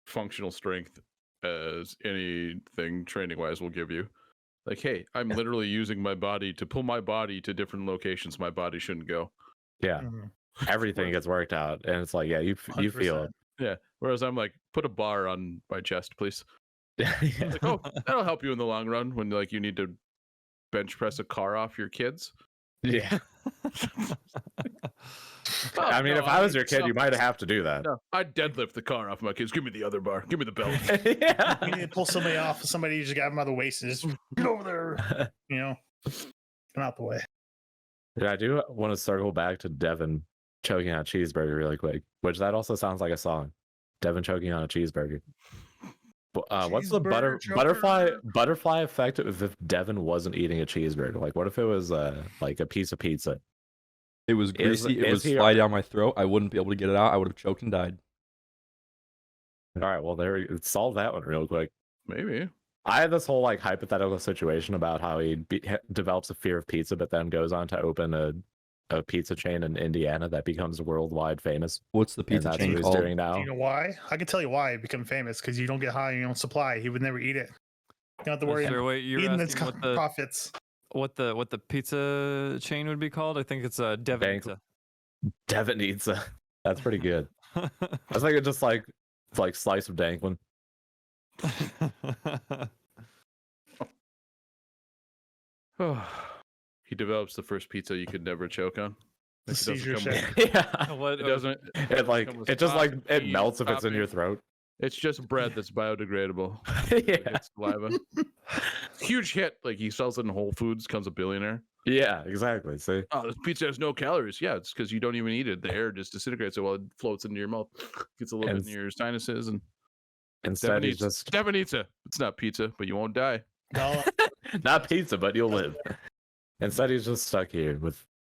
E: functional strength as anything training wise will give you. Like, hey, I'm literally using my body to pull my body to different locations my body shouldn't go.
D: Yeah,
B: Mhm.
D: everything gets worked out, and it's like, yeah, you feel
B: 100%.
D: it.
E: Yeah. Whereas I'm like, put a bar on my chest, please.
D: Yeah.
E: Like, oh, that'll help you in the long run when like you need to bench press a car off your kids.
D: Yeah.
E: Oh,
D: I mean,
E: no,
D: if I was your
E: it's
D: kid,
E: not-
D: you might have to do that.
E: No, I'd deadlift the car off my kids. Give me the other bar. Give me the belt.
D: Yeah.
B: You need to pull somebody off. Somebody just grab them by the waist and just get over there. You know, come out the way.
D: Yeah, I do want to circle back to Devin choking on a cheeseburger really quick, which that also sounds like a song. Devin choking on a cheeseburger. What's the
B: Cheeseburger
D: butterfly effect if Devin wasn't eating a cheeseburger? Like, what if it was like a piece of pizza?
C: It was
D: Is-
C: greasy. It
D: is
C: was
D: he-
C: fly down my throat. I wouldn't be able to get it out. I would have choked and died.
D: All right, well, solve that one real quick.
E: Maybe.
D: I had this whole like hypothetical situation about how he develops a fear of pizza, but then goes on to open a pizza chain in Indiana that becomes worldwide famous.
C: What's the
D: And
C: pizza
D: that's
C: chain
D: what he's
C: called?
D: doing
B: Do
D: now.
B: you know why? I can tell you why it became famous because you don't get high on your own supply. He would never eat it. You don't have to worry
A: Sure,
B: about
A: wait, you're
B: eating its
A: asking
B: profits.
A: what the pizza chain would be called? I think it's Devin
D: Bank-
A: Pizza.
D: Devin eats a. That's pretty good. I was thinking just like slice of Danklin.
E: He develops the first pizza you could never choke on.
B: The
E: Like, it doesn't
B: seizure
E: come
B: shit.
E: with-
D: Yeah.
A: What?
E: It doesn't.
D: It like
E: come with
D: it just like
E: sauce,
D: it
E: cheese,
D: melts if it's in your
E: toppings.
D: throat.
E: It's just bread that's biodegradable. Like,
D: Yeah.
E: it's saliva. Huge hit. Like he sells it in Whole Foods, becomes a billionaire.
D: Yeah, exactly. See?
E: Oh, this pizza has no calories. Yeah, it's because you don't even eat it. The air just disintegrates it while it floats into your mouth. Gets a little
D: And
E: bit in your sinuses, and
D: Instead
E: Devin
D: he's
E: eats.
D: just
E: Devin eats it. It's not pizza, but you won't die.
B: No,
D: not pizza, but you'll live. Instead he's just stuck here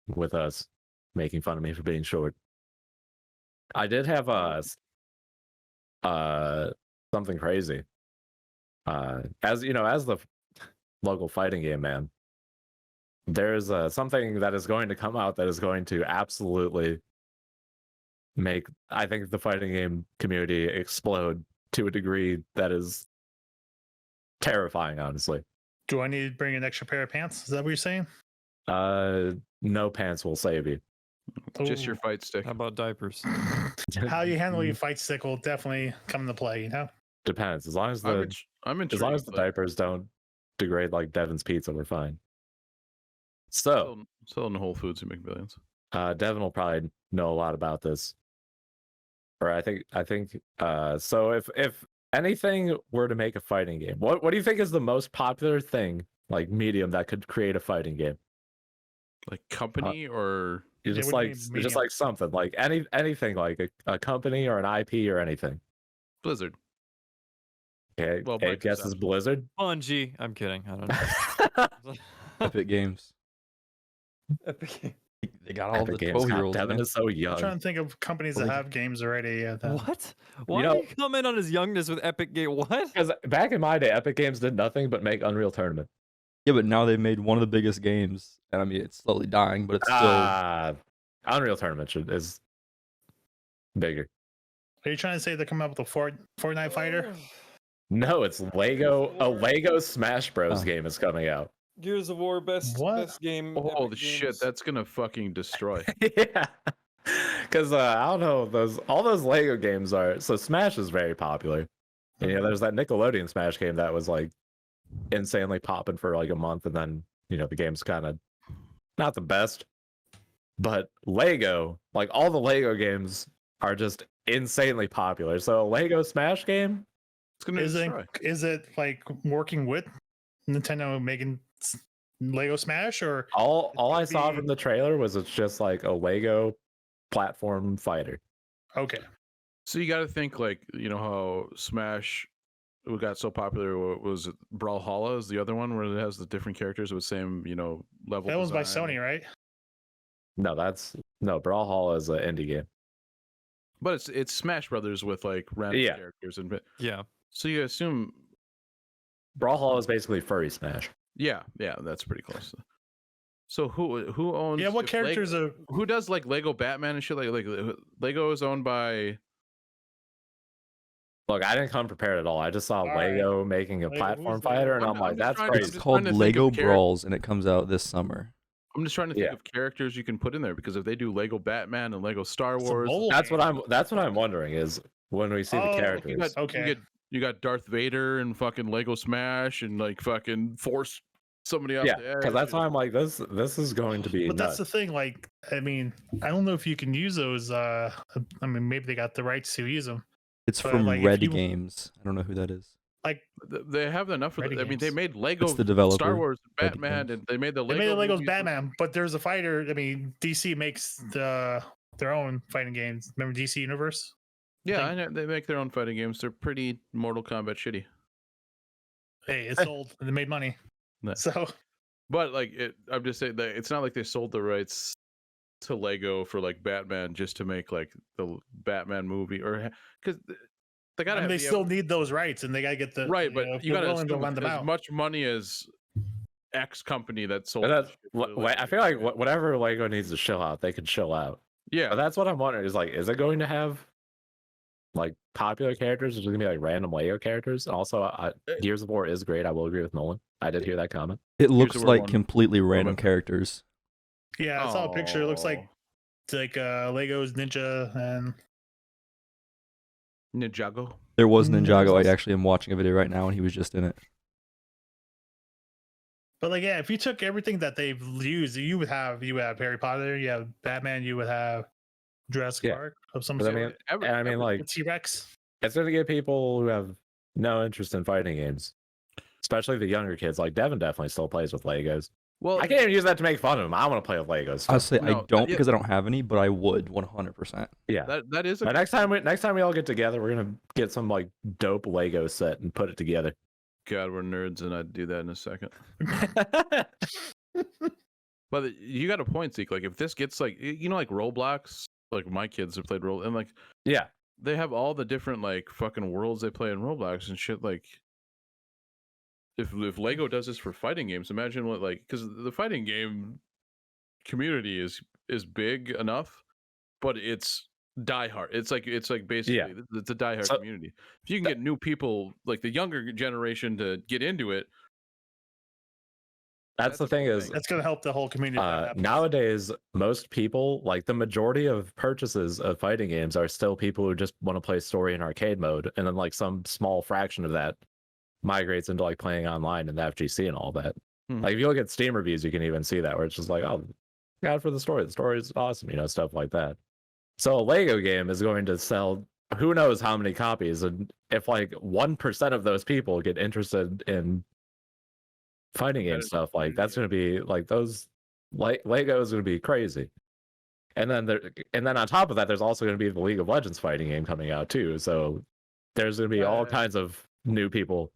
D: with us, making fun of me for being short. I did have something crazy. As you know, as the local fighting game man, there's something that is going to come out that is going to absolutely make, I think, the fighting game community explode to a degree that is terrifying, honestly.
B: do I need to bring an extra pair of pants? Is that what you're saying?
D: No pants will save you.
E: Just your
B: Ooh.
E: fight stick.
A: How about diapers?
B: How you handle your fight stick will definitely come into play. You know.
D: Depends. As long as
E: I'm,
D: the
E: int- I'm
D: as long as
E: intrigued.
D: the
E: Like,
D: diapers don't degrade like Devin's pizza, we're fine. So,
E: still in Whole Foods and McMillions.
D: Devin will probably know a lot about this. Or I think so if anything were to make a fighting game, what do you think is the most popular thing, like medium, that could create a fighting game?
E: Like company or
D: You
B: Yeah,
D: just
B: what do you
D: like
B: mean
D: just
B: medium?
D: like something like anything like a company or an IP or anything.
E: Blizzard.
D: Okay,
E: Well,
D: Abe guesses
E: Microsoft.
D: Blizzard.
A: Bungie. I'm kidding. I don't know.
C: Epic Games.
A: Epic.
C: They got all
D: Epic
C: the
D: Games. God,
C: 12-year-olds.
D: Devin
C: man.
D: is so
B: I'm
D: young.
B: trying to think of companies that
D: Like-
B: have games already.
A: What? Why
D: know-
A: do you comment on his youngness with Epic Game? What?
D: Because back in my day, Epic Games did nothing but make Unreal Tournament.
C: Yeah, but now they've made one of the biggest games, and I mean it's slowly dying, but it's still.
D: Unreal Tournament is bigger.
B: Are you trying to say they're coming up with a Fortnite fighter?
D: No, it's Lego. A Lego Smash Bros.
C: Oh.
D: game is coming out.
A: Gears of War best
B: What?
A: game.
E: Holy
A: Epic
E: shit,
A: Games.
E: that's gonna fucking destroy.
D: Yeah, because I don't know, all those Lego games are so. Smash is very popular. And, there's that Nickelodeon Smash game that was like insanely popping for like a month, and then the game's kind of not the best. But Lego, like all the Lego games, are just insanely popular. So a Lego Smash game,
E: It's gonna destroy.
B: Is it like working with Nintendo making Lego Smash, or
D: all
B: gonna
D: I saw
B: be-
D: from the trailer was it's just like a Lego platform fighter.
B: okay?
E: So you got to think like how Smash got so popular. What was it? Brawlhalla is the other one where it has the different characters with same level.
B: That one's by
E: design.
B: Sony, right?
D: No, Brawlhalla is an indie game.
E: But it's Smash Brothers with like random
D: Yeah.
E: characters and
A: Yeah.
E: so you assume
D: Brawlhalla is basically furry Smash.
E: yeah that's pretty close. So who owns?
B: Yeah. What
E: if
B: characters are?
E: Who does like Lego Batman and shit? Like Lego is owned by.
D: Look, I didn't come prepared at all. I just saw
B: All right.
D: Lego making a
B: Lego,
D: platform
B: who's
D: fighter, and
E: I'm
D: I'm like,
E: just
D: that's
E: trying to-
C: It's
D: crazy.
C: called
E: trying to think
C: Lego
E: of
C: Brawls, and it comes out this summer.
E: I'm just trying to think
D: Yeah.
E: of characters you can put in there because if they do Lego Batman and Lego Star
B: It's a
E: Wars,
B: mobile
D: That's
B: game.
D: what I'm wondering is when we see
B: Oh,
D: the
B: you
D: characters.
B: Okay.
E: you got Darth Vader and fucking Lego Smash and like fucking force somebody off
D: Yeah,
E: the edge.
D: because that's why I'm like, this is going to be
B: But
D: nuts.
B: that's the thing. Like, I mean, I don't know if you can use those. I mean, maybe they got the rights to use them.
C: It's
B: But,
C: from
B: like, if
C: Red
B: you-
C: Games. I don't know who that is.
B: Like,
E: They have enough for.
B: Ready
E: I mean, they
B: games.
E: made Lego
C: It's the developer.
E: Star Wars,
C: Ready
E: Batman,
C: Games.
E: and they made the
B: they
E: Lego.
B: made the Legos
E: movies.
B: Batman, but there's a fighter. I mean, DC makes their own fighting games. Remember DC Universe?
E: Yeah,
B: think-
E: I know they make their own fighting games. They're pretty Mortal Kombat shitty.
B: Hey, it's sold and they made money.
E: No.
B: So
E: But like, I'm just saying that it's not like they sold the rights to Lego for like Batman just to make like the Batman movie or because they gotta.
B: I mean,
E: have
B: they
E: the-
B: still need those rights, and they gotta get the
E: right, but you
B: they're
E: gotta
B: willing to
E: assume
B: lend them
E: as
B: out.
E: much money as X company that sold.
D: And
E: the
D: that's,
E: shit for Lego.
D: I feel like whatever Lego needs to chill out, they can chill out.
E: Yeah,
D: But that's what I'm wondering is like, is it going to have like popular characters? Or is it gonna be like random Lego characters? And also, Gears of War is great. I will agree with Nolan. I did hear that comment.
C: It looks
E: the War
C: like
E: one.
C: completely random
E: my-
C: characters.
B: Yeah, I saw a picture. It looks like
E: Oh,
B: it's like Legos Ninja, and
E: Ninjago.
C: There was
B: There's
C: Ninjago. I
B: also-
C: actually am watching a video right now, and he was just in it.
B: but like yeah, if you took everything that they've used, you would have Harry Potter, you have Batman, you would have Jurassic
D: Yeah.
B: Park of some
D: But I
B: sort.
D: mean, and I mean, like,
B: T Rex.
D: it's going to get people who have no interest in fighting games, especially the younger kids. Like Devin definitely still plays with Legos.
E: Well,
D: I can't even use that to make fun of him. I want to play with Legos.
C: I say I
E: No,
C: don't
E: yeah.
C: because I don't have any, but I would 100%.
D: Yeah.
E: that is a
D: But next time we all get together, we're gonna get some like dope Lego set and put it together.
E: God. We're nerds, and I'd do that in a second. But you got a point, Zeke. Like if this gets like like Roblox, like my kids have played and like
D: Yeah.
E: they have all the different like fucking worlds they play in Roblox and shit. Like if Lego does this for fighting games, imagine what like because the fighting game community is big enough, but it's diehard. It's like basically
D: Yeah.
E: it's a diehard
D: So-
E: community. If you can get new people like the younger generation to get into it,
D: That's the
E: a
D: thing
E: cool
D: is,
B: That's gonna help the whole community. if that happens.
D: nowadays, most people, like the majority of purchases of fighting games, are still people who just want to play story in arcade mode, and then like some small fraction of that migrates into like playing online and the FGC and all that.
E: Mhm.
D: Like if you look at Steam reviews, you can even see that where it's just like, oh, God for the story. The story is awesome, stuff like that. So a Lego game is going to sell who knows how many copies, and if like 1% of those people get interested in fighting game
E: Competitive
D: stuff, like that's going
E: community,
D: to be like those Lego is going to be crazy. And then on top of that, there's also going to be the League of Legends fighting game coming out too. So there's going to be all kinds of new people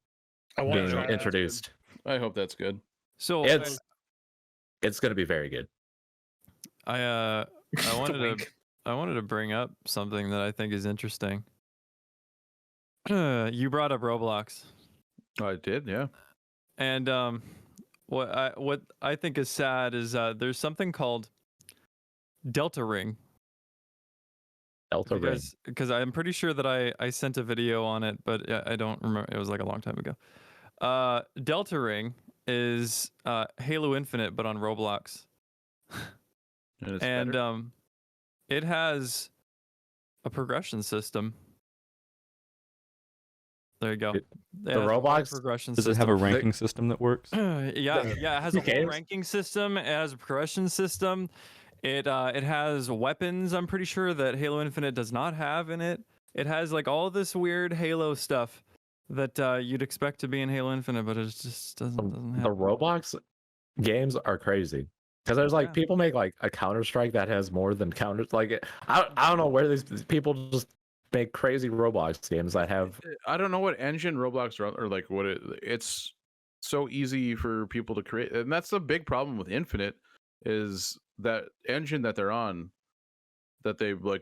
B: I want to
D: being
B: try that.
D: introduced.
E: I hope that's good.
A: So
D: It's going to be very good.
A: I
B: Wink.
A: wanted to bring up something that I think is interesting. You brought up Roblox,
E: I did, yeah.
A: and what I think is sad is there's something called Delta Ring.
D: Delta Ring.
A: Because I'm pretty sure that I sent a video on it, but I don't remember. It was like a long time ago. Delta Ring is Halo Infinite, but on Roblox.
E: And it's
A: And
E: better.
A: it has a progression system. There you go.
D: It-
A: It
D: the
A: has a whole
D: Roblox-
A: progression
C: Does it
A: system.
C: have a ranking system that works?
A: Yeah, it has a whole
D: games?
A: ranking system. It has a progression system. It has weapons. I'm pretty sure that Halo Infinite does not have in it. It has like all this weird Halo stuff that you'd expect to be in Halo Infinite, but it just doesn't have.
D: The Roblox games are crazy because there's like
A: Yeah.
D: people make like a Counter-Strike that has more than Counter. Like I don't know where these people just make crazy Roblox games that have.
E: I don't know what engine Roblox run or like what it's so easy for people to create, and that's the big problem with Infinite is that engine that they're on that they've like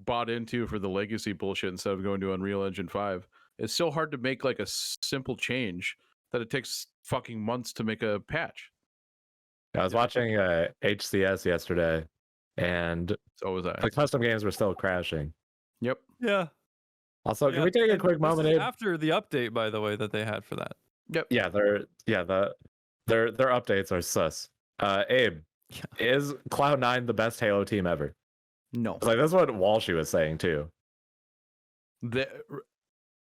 E: bought into for the legacy bullshit instead of going to Unreal Engine 5. It's so hard to make like a simple change that it takes fucking months to make a patch.
D: I was watching HCS yesterday, and
E: So was I.
D: the custom games were still crashing.
E: Yep.
A: Yeah.
D: Also,
A: Yeah,
D: can we take a
A: and
D: quick
A: this
D: moment,
A: is
D: Abe?
A: after the update, by the way, that they had for that.
E: Yep.
D: Yeah, their updates are sus. Abe,
A: Yeah.
D: is Cloud9 the best Halo team ever?
E: No.
D: It's like that's what Walshy was saying too.
E: They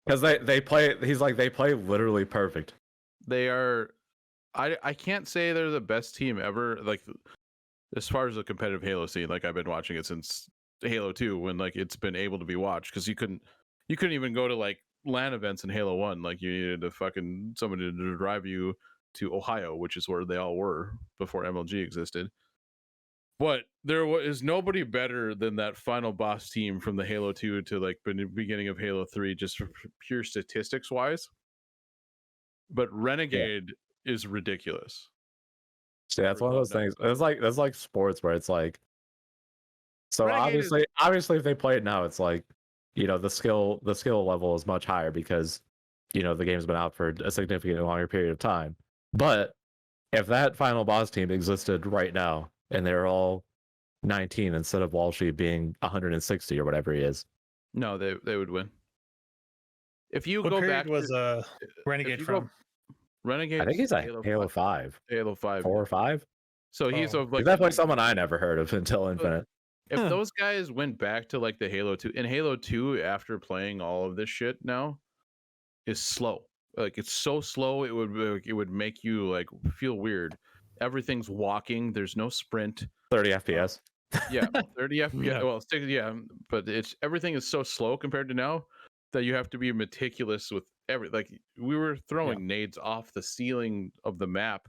D: Because they play. He's like they play literally perfect.
E: they are. I can't say they're the best team ever. Like as far as the competitive Halo scene, like I've been watching it since Halo 2 when like it's been able to be watched because you couldn't even go to like LAN events in Halo 1. Like you needed to fucking somebody to drive you to Ohio, which is where they all were before MLG existed. But there is nobody better than that final boss team from the Halo 2 to like the beginning of Halo 3, just for pure statistics wise. But Renegade is ridiculous.
D: See, that's one of those things. It's like that's like sports where it's like. So
E: Renegade
D: obviously, if they play it now, it's like, the skill level is much higher because, the game's been out for a significantly longer period of time. But if that final boss team existed right now and they're all 19 instead of Walshy being 160 or whatever he is,
E: No, they would win. If you
B: What
E: go
B: period
E: back
B: was
E: to
B: Renegade
E: you go-
B: from?
E: Renegade,
D: I think he's a Halo 5,
E: Halo 5.
D: 4 or 5.
E: So he's
B: Oh.
E: of
D: He's
E: like
D: definitely someone I never heard of until Infinite.
E: if
A: Huh.
E: those guys went back to like the Halo 2 in Halo 2 after playing all of this shit now is slow. Like it's so slow it would make you like feel weird. Everything's walking, there's no sprint.
D: 30 FPS.
E: Yeah, 30 FPS.
A: Yeah.
E: Well, but everything is so slow compared to now that you have to be meticulous with like we were throwing nades off the ceiling of the map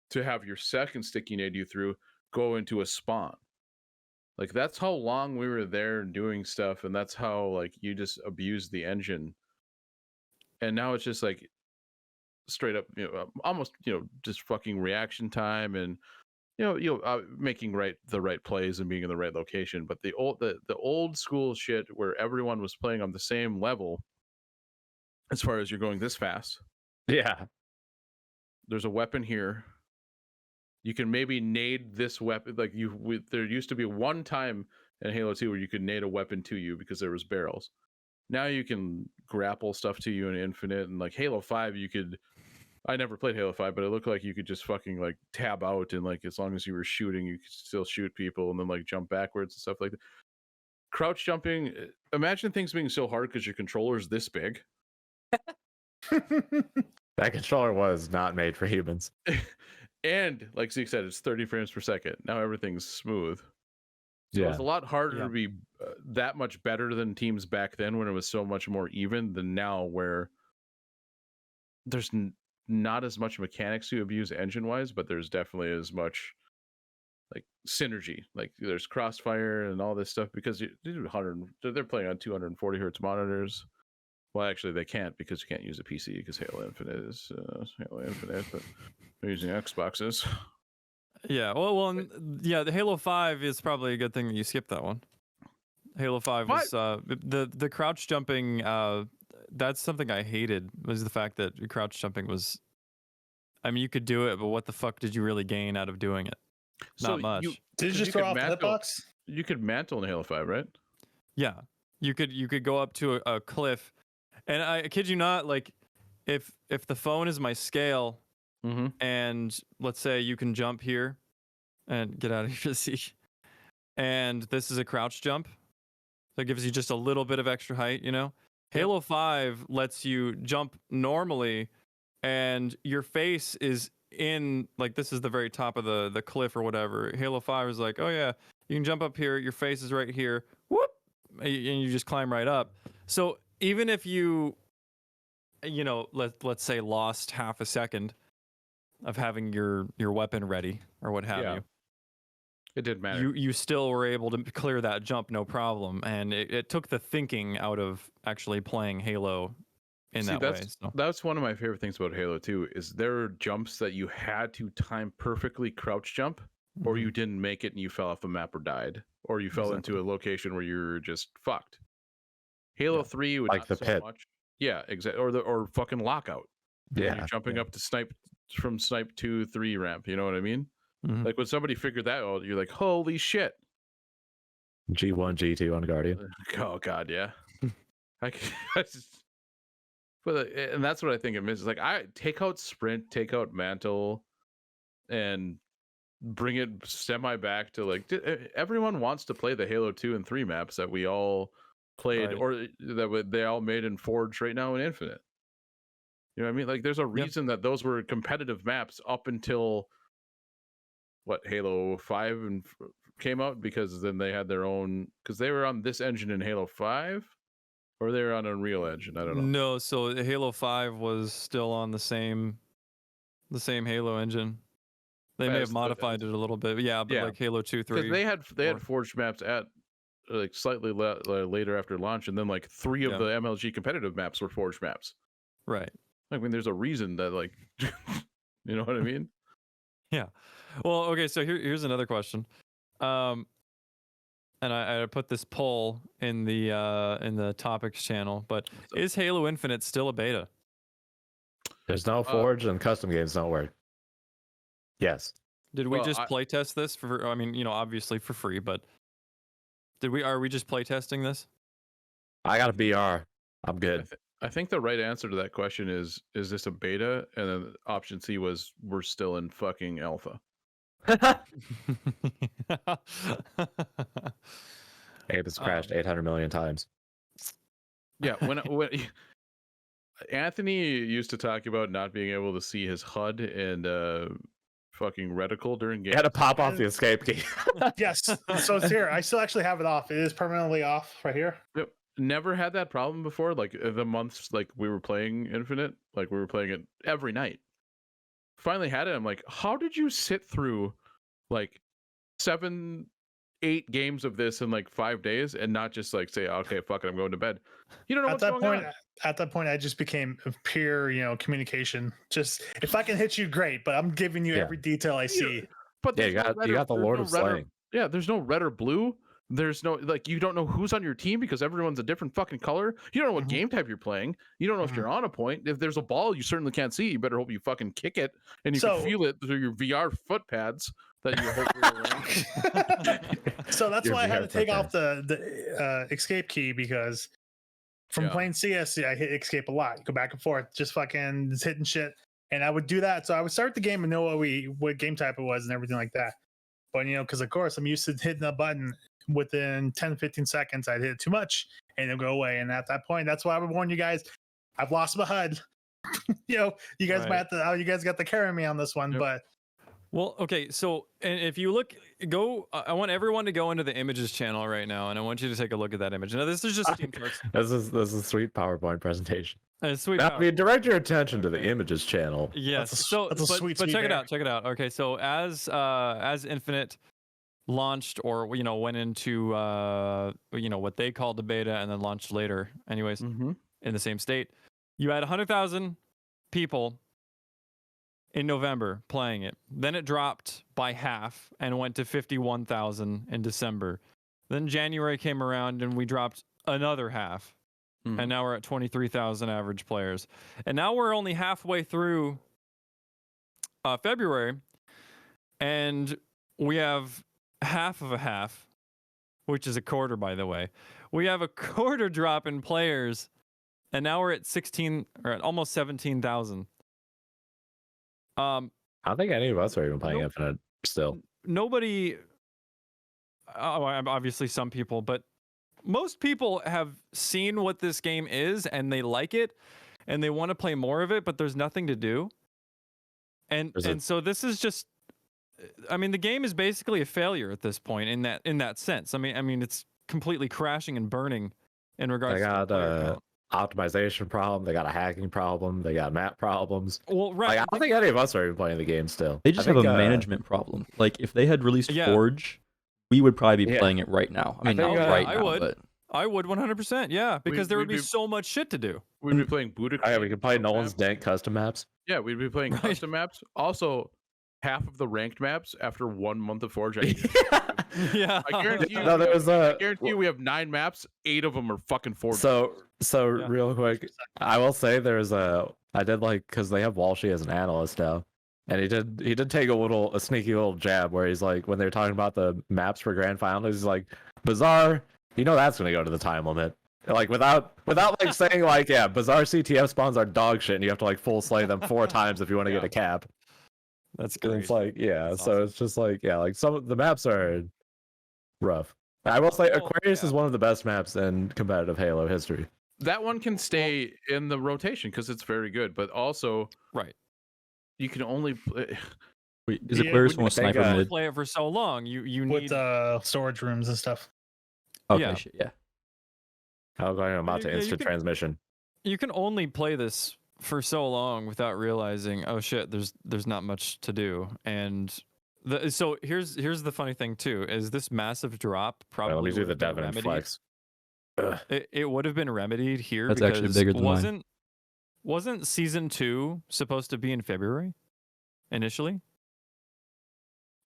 E: to have your second sticky nade you threw go into a spawn. Like that's how long we were there doing stuff, and that's how like you just abused the engine. And now it's just like straight up, almost just fucking reaction time and making the right plays and being in the right location. But the old school shit where everyone was playing on the same level, as far as you're going this fast,
D: Yeah.
E: there's a weapon here. You can maybe nade this weapon. Like there used to be one time in Halo 2 where you could nade a weapon to you because there was barrels. Now you can grapple stuff to you in Infinite, and like Halo 5, you could I never played Halo 5, but it looked like you could just fucking like tab out and like as long as you were shooting, you could still shoot people and then like jump backwards and stuff like that. Crouch jumping, imagine things being so hard because your controller's this big.
D: That controller was not made for humans.
E: And like Zeke said, it's 30 frames per second. Now everything's smooth. So
D: Yeah.
E: it's a lot harder
A: Yeah.
E: to be that much better than teams back then when it was so much more even than now where there's not as much mechanics to abuse engine wise, but there's definitely as much like synergy. Like there's crossfire and all this stuff because they're playing on 240 hertz monitors. Well, actually, they can't because you can't use a PC because Halo Infinite is Halo Infinite, but they're using Xboxes.
A: Yeah, yeah, the Halo 5 is probably a good thing that you skipped that one. Halo 5 was the crouch jumping. That's something I hated, was the fact that crouch jumping was. I mean, you could do it, but what the fuck did you really gain out of doing it? Not much.
B: Did you just throw off the hitbox?
E: You could mantle in Halo 5, right?
A: Yeah, you could go up to a cliff, and I kid you not, like if the phone is my scale, and let's say you can jump here, and get out of your seat, and this is a crouch jump, that gives you just a little bit of extra height, you know. Halo 5 lets you jump normally, and your face is in, like, this is the very top of the cliff or whatever. Halo 5 is like, oh yeah, you can jump up here, your face is right here, whoop, and you just climb right up. So even if you know, let's say lost half a second of having your weapon ready or what have you,
E: it didn't matter.
A: you still were able to clear that jump no problem, and it took the thinking out of actually playing Halo in that way. So.
E: That's one of my favorite things about Halo 2 is there are jumps that you had to time perfectly crouch jump, or you didn't make it and you fell off the map or died, or you fell into a location where you're just fucked. Halo 3 would
D: like
E: not
D: the
E: so
D: pit.
E: much. Yeah, exactly. Or fucking lockout.
D: Yeah.
E: You're jumping up to snipe from snipe 2, 3 ramp. You know what I mean? Like when somebody figured that out, you're like, holy shit.
D: G1, G2 on Guardian.
E: Oh god, yeah. I just, and that's what I think it misses. Like I take out sprint, take out mantle, and bring it semi back to like everyone wants to play the Halo 2 and 3 maps that we all played, or that they all made in Forge right now in Infinite. You know what I mean? Like there's a reason that those were competitive maps up until what, Halo 5 and came out, because then they had their own, because they were on this engine in Halo 5, or they were on Unreal Engine. I don't know.
A: No, so Halo 5 was still on the same Halo engine. They may have modified it a little bit, but like Halo 2, 3.
E: Because they had forged maps at like slightly later after launch, and then like 3 of the MLG competitive maps were forged maps.
A: Right.
E: I mean, there's a reason that, like, you know what I mean?
A: Yeah. Well, okay, so here's another question. And I put this poll in the topics channel, but is Halo Infinite still a beta?
D: There's no Forge and custom games don't work. Yes.
A: Did we just play test this for, I mean, you know, obviously for free, but are we just play testing this?
D: I got a BR. I'm good.
E: I think the right answer to that question is this a beta? And then option C was, we're still in fucking alpha.
D: Abe has crashed 800 million times.
E: Yeah, when Anthony used to talk about not being able to see his HUD and fucking reticle during games.
D: You had to pop off the escape key.
B: Yes, so it's here. I still actually have it off. It is permanently off right here.
E: Yep. Never had that problem before. Like the months like we were playing Infinite, like we were playing it every night. Finally had it. I'm like, how did you sit through like 7-8 games of this in like 5 days and not just like say, okay, fuck it, I'm going to bed? You don't know what's going on.
B: At that point, I just became peer, communication. Just if I can hit you, great, but I'm giving you every detail I see.
E: But
D: you got the Lord of Slaying.
E: Yeah, there's no red or blue. There's no, like, you don't know who's on your team because everyone's a different fucking color. You don't know what game type you're playing. You don't know if you're on a point. If there's a ball, you certainly can't see. You better hope you fucking kick it, and you can feel it through your VR foot pads that you hope you're wearing.
B: So that's why I had to take off the escape key, because from playing CS, I hit escape a lot. Go back and forth, just fucking hitting shit. And I would do that. So I would start the game and know what game type it was and everything like that. But, because of course I'm used to hitting a button within 10, 15 seconds. I'd hit it too much and it'll go away. And at that point, that's why I would warn you guys, I've lost my HUD. You guys
A: Right.
B: might have to, you guys got to carry me on this one.
E: Yep.
B: But
A: Well, okay, so and if you I want everyone to go into the images channel right now, and I want you to take a look at that image. Now, this is just Steam charts.
D: This is a sweet PowerPoint presentation.
A: Sweet.
D: Now,
A: power.
D: I mean, direct your attention to the images channel.
A: Yes.
B: That's a-
A: So,
B: that's a
A: but,
B: sweet,
A: but
B: sweet
A: check it
B: bear.
A: out. Check it out. Okay, so as Infinite launched, or went into what they called the beta, and then launched later, anyways,
E: Mm-hmm.
A: in the same state, you had 100,000 people in November playing it. Then it dropped by half and went to 51,000 in December. Then January came around and we dropped another half.
E: Mhm.
A: And now we're at 23,000 average players. And now we're only halfway through February, and we have half of a half, which is a quarter, by the way. We have a quarter drop in players, and now we're at 16 or at almost 17,000.
D: I don't think any of us are even playing
A: Nope.
D: Infinite still.
A: Nobody, obviously some people, but most people have seen what this game is and they like it and they want to play more of it, but there's nothing to do. And so this is just, I mean, the game is basically a failure at this point in that sense. I mean, it's completely crashing and burning in regards
D: They
A: to
D: got
A: the player count.
D: optimization problem. They got a hacking problem. They got map problems.
A: Well, right.
D: Like, I don't think any of us are even playing the game still.
C: They just
D: I
C: have a
D: think,
C: management problem. Like if they had released
A: Yeah.
C: Forge, we would probably be
D: Yeah.
C: playing it right now. I mean,
D: think,
C: not right
A: I
C: now,
A: would.
C: but
A: I would 100%. Yeah, because there would
E: we'd
A: be
E: be-
A: so much shit to do.
E: We'd be playing Buddha.
D: Oh, yeah, we could play
E: custom
D: Nolan's
E: maps.
D: Dank custom maps.
E: Yeah, we'd be playing
A: Right.
E: custom maps. Also, half of the ranked maps after 1 month of Forge. I
A: Yeah.
E: guarantee you.
D: No, there was
E: I guarantee you, we have 9 maps. 8 of them are fucking Forge.
D: So
A: Yeah.
D: real quick, I will say I did because they have Walshy as an analyst now, and he did take a sneaky little jab where he's like, when they were talking about the maps for grand finals, he's like, Bazaar, that's gonna go to the time limit. Like without like saying like, yeah, Bazaar CTF spawns are dog shit and you have to like full slay them 4 times if you want to get a cap.
A: That's
D: And
A: great.
D: it's like, yeah,
A: That's
D: so
A: awesome.
D: it's just like, yeah, like some of the maps are rough. I will say
A: Oh,
D: Aquarius is one of the best maps in competitive Halo history.
E: that one can stay in the rotation because it's very good. But also,
A: Right.
E: you can only play.
C: wait, is it
B: Yeah,
C: Aquarius
B: we-
C: one
D: I think,
C: sniper
A: You
C: mid?
A: play it for so long. You
B: with
A: need
B: storage rooms and stuff.
C: Okay,
A: yeah.
C: shit, yeah.
D: I'm about to
A: Yeah, you
D: instant
A: can-
D: transmission.
A: you can only play this for so long without realizing, oh shit, there's not much to do. And so here's the funny thing too, is this massive drop probably
D: Let me do
A: would
D: the
A: have been
D: Devon and
A: remedied.
D: flex. Ugh.
A: It would have been remedied here
C: That's
A: because
C: actually bigger than mine.
A: wasn't season 2 supposed to be in February initially?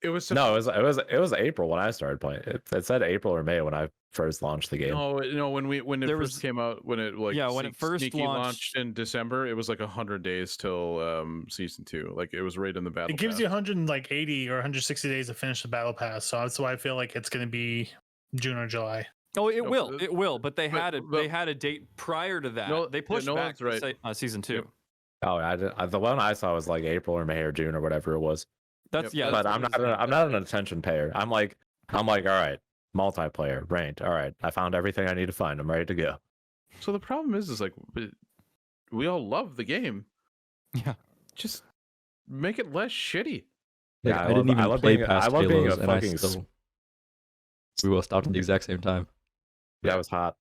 E: It was
D: No, it was April when I started playing. It said April or May when I first launched the game.
E: No, when it
A: There
E: first
A: was-
E: came out, when it like
A: Yeah, when it first
E: sneaky
A: launched-
E: in December, it was like 100 days till season 2. Like it was right in the battle.
B: It gives
E: pass.
B: you 180 or 160 days to finish the battle pass. So that's why I feel like it's going to be June or July.
A: Oh, it
E: No,
A: will.
E: but-
A: It will, but they had
E: but-
A: a date prior to that.
E: No,
A: They
E: yeah,
A: pushed
E: no
A: back
E: one's
A: to
E: right.
A: season 2.
E: Yep.
D: Oh, the one I saw was like April or May or June or whatever it was.
A: That's
E: Yep,
A: yeah.
D: But
A: that's
D: I'm
A: what
D: not
A: it is.
D: I'm not an attention payer. I'm like, all right, multiplayer, ranked. All right, I found everything I need to find. I'm ready to go.
E: So the problem is like we all love the game.
A: Yeah.
E: Just make it less shitty.
C: Like,
D: Yeah,
C: I didn't even play past
D: I love being
C: Halos,
D: a
C: and I
D: fucking
C: still. We will stop at the exact same time.
D: That was hot.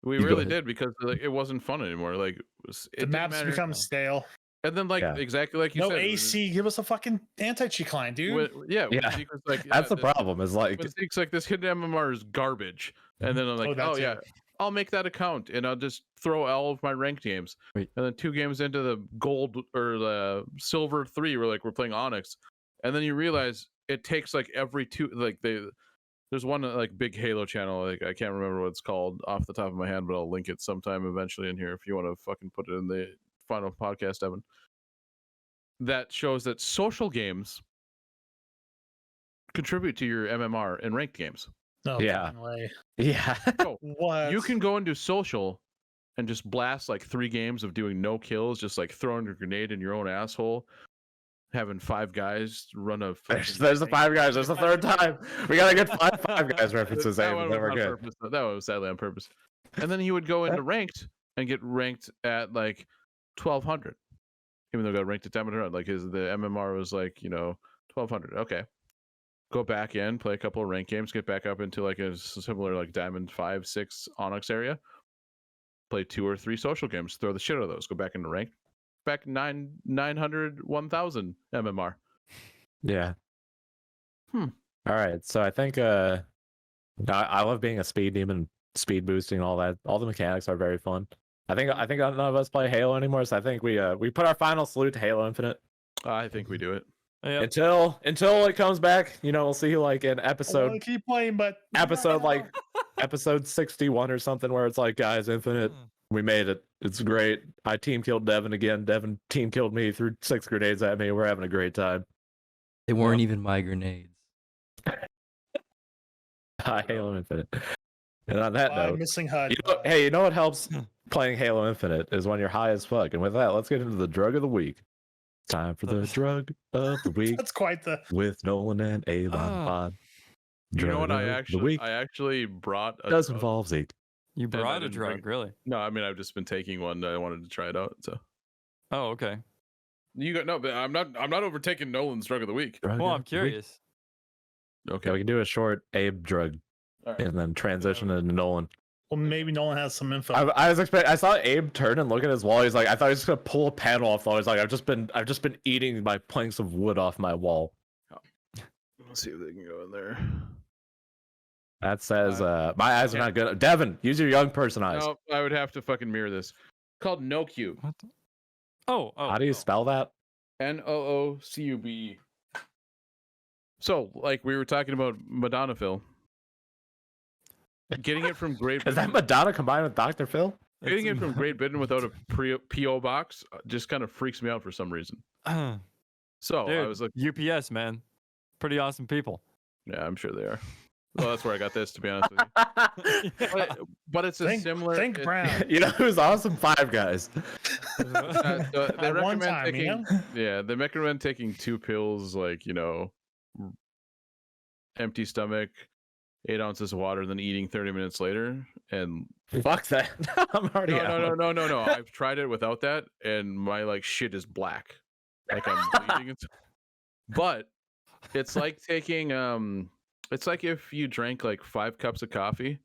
E: We
C: You go
E: really
C: ahead.
E: did because like, it wasn't fun anymore. Like it
B: The
E: didn't
B: maps
E: matter.
B: become stale.
E: And then like
D: Yeah.
E: exactly like you
B: No
E: said.
B: AC. Give us a fucking anti-cheat client, dude.
E: Yeah,
D: Yeah.
E: Zeke was like,
D: That's the
E: this-
D: problem. Is like,
E: When Zeke's like, this hidden MMR is garbage, and then I'm like,
B: that
E: oh
B: too.
E: yeah, I'll make that account and I'll just throw all of my ranked games.
C: Wait.
E: And then 2 games into the gold or the silver 3, we're playing Onyx, and then you realize it takes like every 2 like there's one like big Halo channel, like I can't remember what it's called off the top of my head, but I'll link it sometime eventually in here if you want to fucking put it in the final podcast, Evan. That shows that social games contribute to your MMR and ranked games.
B: No
D: Yeah.
B: fucking way.
D: yeah,
E: So
B: What?
E: you can go and do social and just blast like 3 games of doing no kills, just like throwing a grenade in your own asshole, having 5 guys run a.
D: There's the 5 guys. There's the third time. We gotta get five guys references.
E: That
D: Abe,
E: one
D: and then
E: was
D: we're
E: on
D: good.
E: purpose. That one was sadly on purpose. And then he would go into ranked and get ranked at like 1200, even though he got ranked at Diamond Around. Like the MMR was like 1200. Okay, go back in, play a couple of ranked games, get back up into like a similar like Diamond 5, 6 Onyx area. Play 2 or 3 social games, throw the shit out of those, go back into ranked, back 900, 1000 MMR.
D: Yeah. All right. So I think I love being a speed demon, speed boosting, all that. All the mechanics are very fun. I think none of us play Halo anymore, so I think we put our final salute to Halo Infinite.
E: I think we do it.
A: Yep.
D: Until it comes back, we'll see like an
B: I
D: episode
B: want to keep playing, but
D: like episode 61 or something where it's like, guys, Infinite, we made it. It's great. I team killed Devin again. Devin team killed me, threw 6 grenades at me. We're having a great time.
C: They weren't even my grenades.
D: Halo Infinite. And on that note,
B: missing HUD.
D: you know what helps playing Halo Infinite is when you're high as fuck. And with that, let's get into the drug of the week. It's time for the drug of the week
B: That's quite the.
D: with Nolan and Abe on pod.
E: You know what?
D: Drug
E: I
D: of the week
E: actually brought a
D: does
E: drug.
D: involve Zeke.
A: You
E: I
A: brought a
E: didn't bring-
A: drug, really?
E: No, I mean I've just been taking one. I wanted to try it out. So
A: Oh, okay.
E: you got no, but I'm not overtaking Nolan's drug of the week.
D: Drug
A: Well,
D: of
A: I'm
D: the week.
A: curious.
E: Okay.
D: Yeah, we can do a short Abe drug
E: All right.
D: and then transition into Nolan.
B: Well, maybe Nolan has some info.
D: I was expecting. I saw Abe turn and look at his wall. He's like, I thought he was just gonna pull a panel off. Though he's like, I've just been eating my planks of wood off my wall.
E: Let's see if they can go in there.
D: That says, my eyes are not good. Devin, use your young person eyes.
E: No, I would have to fucking mirror this. Called No Cube.
A: What? Oh.
D: How do you spell that?
E: NOOCUBE. So, like we were talking about Madonna getting it from Great
D: Is that
E: Britain,
D: Madonna combined with Dr. Phil?
E: getting it from Great Britain without a PO box just kind of freaks me out for some reason. So
A: Dude,
E: I was like,
A: UPS, man. Pretty awesome people.
E: yeah, I'm sure they are. Well, that's where I got this, to be honest with you. But it's a similar.
B: Think Brown.
D: You know who's awesome? 5 Guys.
E: They
B: At one
E: recommend
B: time,
E: taking, yeah, they recommend taking 2 pills, like empty stomach, 8 ounces of water, then eating 30 minutes later. And
D: Fuck that. I'm already out.
E: no. I've tried it without that, and my like shit is black, like I'm bleeding. But it's like taking it's like if you drank like 5 cups of coffee,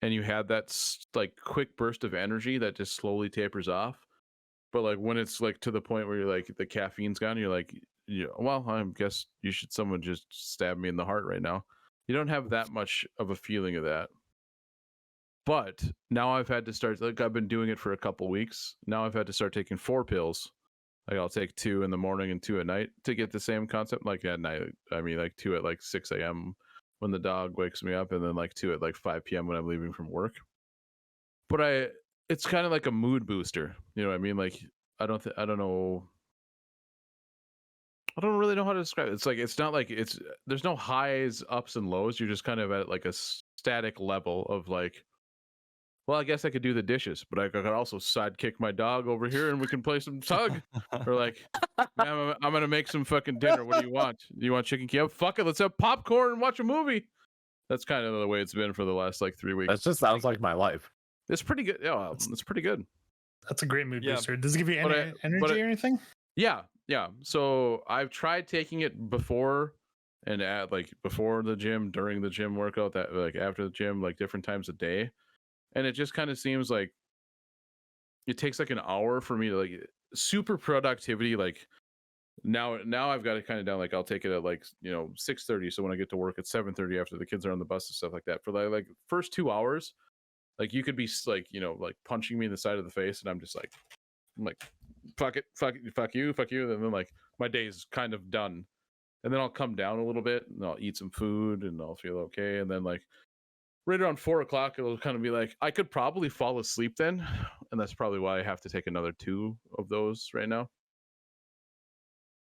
E: and you had that like quick burst of energy that just slowly tapers off. But like when it's like to the point where you're like the caffeine's gone, you're like, yeah, well, I guess someone just stab me in the heart right now. You don't have that much of a feeling of that. But now I've had to start, like I've been doing it for a couple weeks. Now I've had to start taking 4 pills. Like I'll take 2 in the morning and 2 at night to get the same concept. Like at night, I mean like 2 at like 6 a.m. when the dog wakes me up, and then like 2 at like 5 p.m. when I'm leaving from work. But it's kind of like a mood booster. You know what I mean? Like I don't know. I don't really know how to describe it. It's like it's not like there's no highs, ups, and lows. You're just kind of at like a static level of like, well, I guess I could do the dishes, but I could also sidekick my dog over here and we can play some tug. Or like, I'm gonna make some fucking dinner. What do you want? Do you want chicken kebab? Fuck it, let's have popcorn and watch a movie. That's kind of the way it's been for the last like 3 weeks.
D: That just sounds like my life.
E: It's pretty good. Yeah, it's pretty good.
B: That's a great mood
A: Yeah.
B: booster. Does it give you
E: But
B: energy or anything?
E: Yeah. So I've tried taking it before and at like before the gym, during the gym workout, that like after the gym, like different times a day. And it just kind of seems like it takes like an hour for me to like super productivity. Like now I've got it kind of down. Like I'll take it at like 6:30. So when I get to work at 7:30 after the kids are on the bus and stuff like that, for like first 2 hours, like you could be like like punching me in the side of the face, and I'm like fuck it, fuck you. And then like my day's kind of done, and then I'll come down a little bit and I'll eat some food and I'll feel okay, and then like right around 4 o'clock, it'll kind of be like, I could probably fall asleep then. And that's probably why I have to take another 2 of those right now.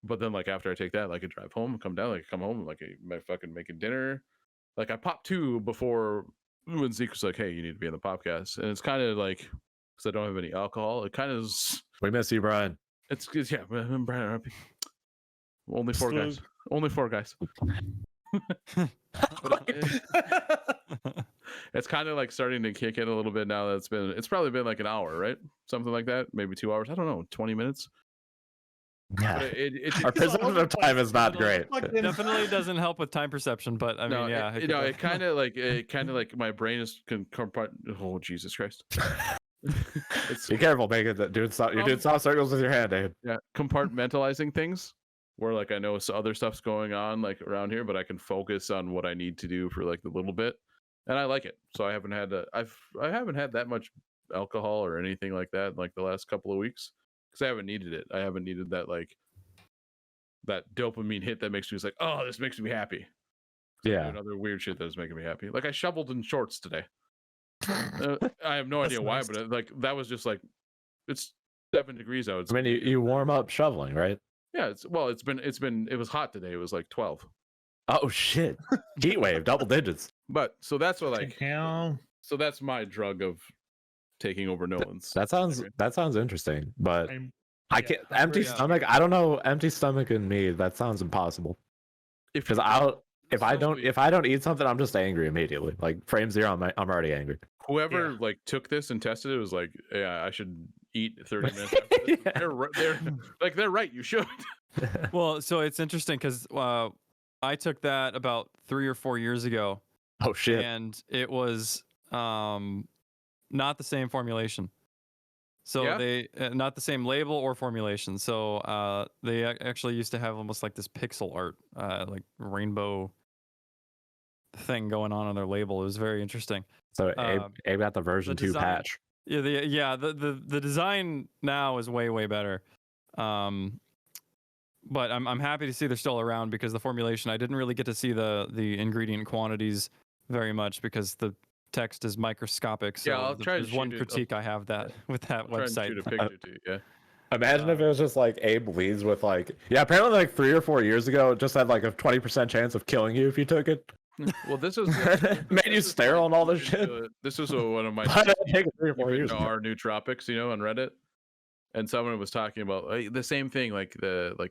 E: But then like after I take that, like I drive home, come down, like come home, like I fucking making dinner. Like I pop 2 before when Zeke was like, "Hey, you need to be on the podcast," and it's kind of like because I don't have any alcohol, it kind of is.
D: We miss you, Brian.
E: It's yeah, Brian. Only four
B: Smooth.
E: guys. Only four guys. It's kind of like starting to kick in a little bit now. It's probably been like an hour, right? Something like that, maybe 2 hours. I don't know, 20 minutes.
D: Yeah.
E: But
D: Our perception of time is not great.
A: Definitely doesn't help with time perception, but I mean,
E: No,
A: yeah.
E: it kind of like my brain is oh Jesus Christ.
D: Be careful, Megan. You're doing soft circles with your hand, Dave.
E: Yeah, compartmentalizing things where like I know other stuff's going on like around here, but I can focus on what I need to do for like the little bit, and I like it. So I haven't had I haven't had that much alcohol or anything like that in like the last couple of weeks because I haven't needed it. I haven't needed that like that dopamine hit that makes me just like, oh, this makes me happy.
D: Yeah.
E: Other weird shit that's making me happy. Like I shoveled in shorts today. I have no idea why,
B: nice.
E: but like that was just like it's 7 degrees out.
D: I mean, you warm up shoveling, right?
E: Yeah, it was hot today. It was like 12.
D: Oh shit! Heat wave, double digits.
E: But so that's what like
B: Hell.
E: so that's my drug of taking over Nolan's.
D: That sounds interesting, but
B: I'm-
D: I
B: yeah,
D: can't.
A: I'm
D: Empty
A: very,
D: stomach. I don't know. Empty stomach and me. That sounds impossible. Because if I don't eat something, I'm just angry immediately. Like frame zero, I'm already angry.
E: whoever
B: Yeah.
E: like took this and tested it was like, yeah, I should eat 30 minutes after this.
D: Yeah.
E: They're right. You should.
A: Well, so it's interesting because I took that about 3 or 4 years ago,
D: Oh shit!
A: and it was not the same formulation. So
E: Yeah?
A: they not the same label or formulation. So they actually used to have almost like this pixel art, like rainbow thing going on their label. It was very interesting.
D: So Abe got the version 2
A: design-
D: patch.
A: Yeah, the design now is way better. But I'm happy to see they're still around because the formulation, I didn't really get to see the ingredient quantities very much because the text is microscopic. So
E: Yeah, I'll try to
A: there's one
E: shoot it.
A: critique I have that with that
E: I'll try and
A: website.
E: shoot a picture to you. Yeah.
D: Imagine if it was just like Abe leads with like, yeah, apparently like 3 or 4 years ago, it just had like a 20% chance of killing you if you took it.
E: Well, this is
D: Made you sterile and all this shit.
E: This was one of my
D: Why did it take 3 or 4 years?
E: our new tropics, on Reddit, and someone was talking about the same thing, like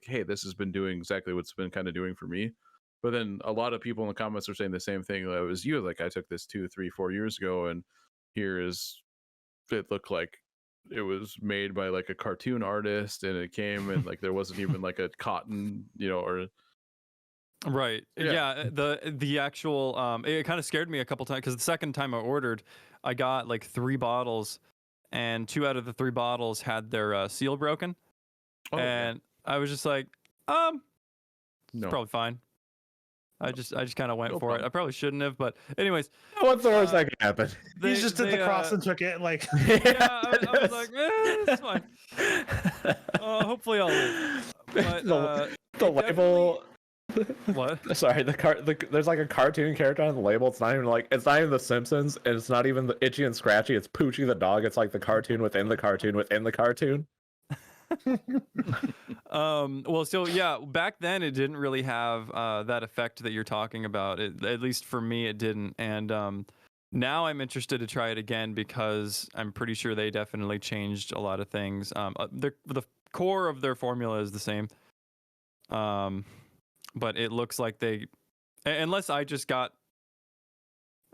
E: hey, this has been doing exactly what's been kind of doing for me. But then a lot of people in the comments are saying the same thing. It was you, like I took this 2, 3, 4 years ago, and it looked like it was made by like a cartoon artist, and it came and like there wasn't even like a cotton, or
A: Right.
E: Yeah.
A: Yeah. The actual it kind of scared me a couple times because the second time I ordered, I got like 3 bottles, and 2 out of the 3 bottles had their seal broken, and I was just like,
E: no.
A: it's probably fine. I just kind of went
E: No
A: for it.
E: problem.
A: I probably shouldn't have, but anyways,
D: What's the worst that could happen?
B: He just did the cross and took it. Like,
A: yeah, I was like, it's fine. Hopefully I'll live. But
D: the label.
A: what?
D: Sorry, there's like a cartoon character on the label. It's not even the Simpsons, and it's not even the Itchy and Scratchy. It's Poochie the dog. It's like the cartoon within the cartoon within the cartoon.
A: Well, so yeah, back then it didn't really have that effect that you're talking about. At least for me, it didn't. And now I'm interested to try it again because I'm pretty sure they definitely changed a lot of things. The core of their formula is the same. But it looks like unless I just got,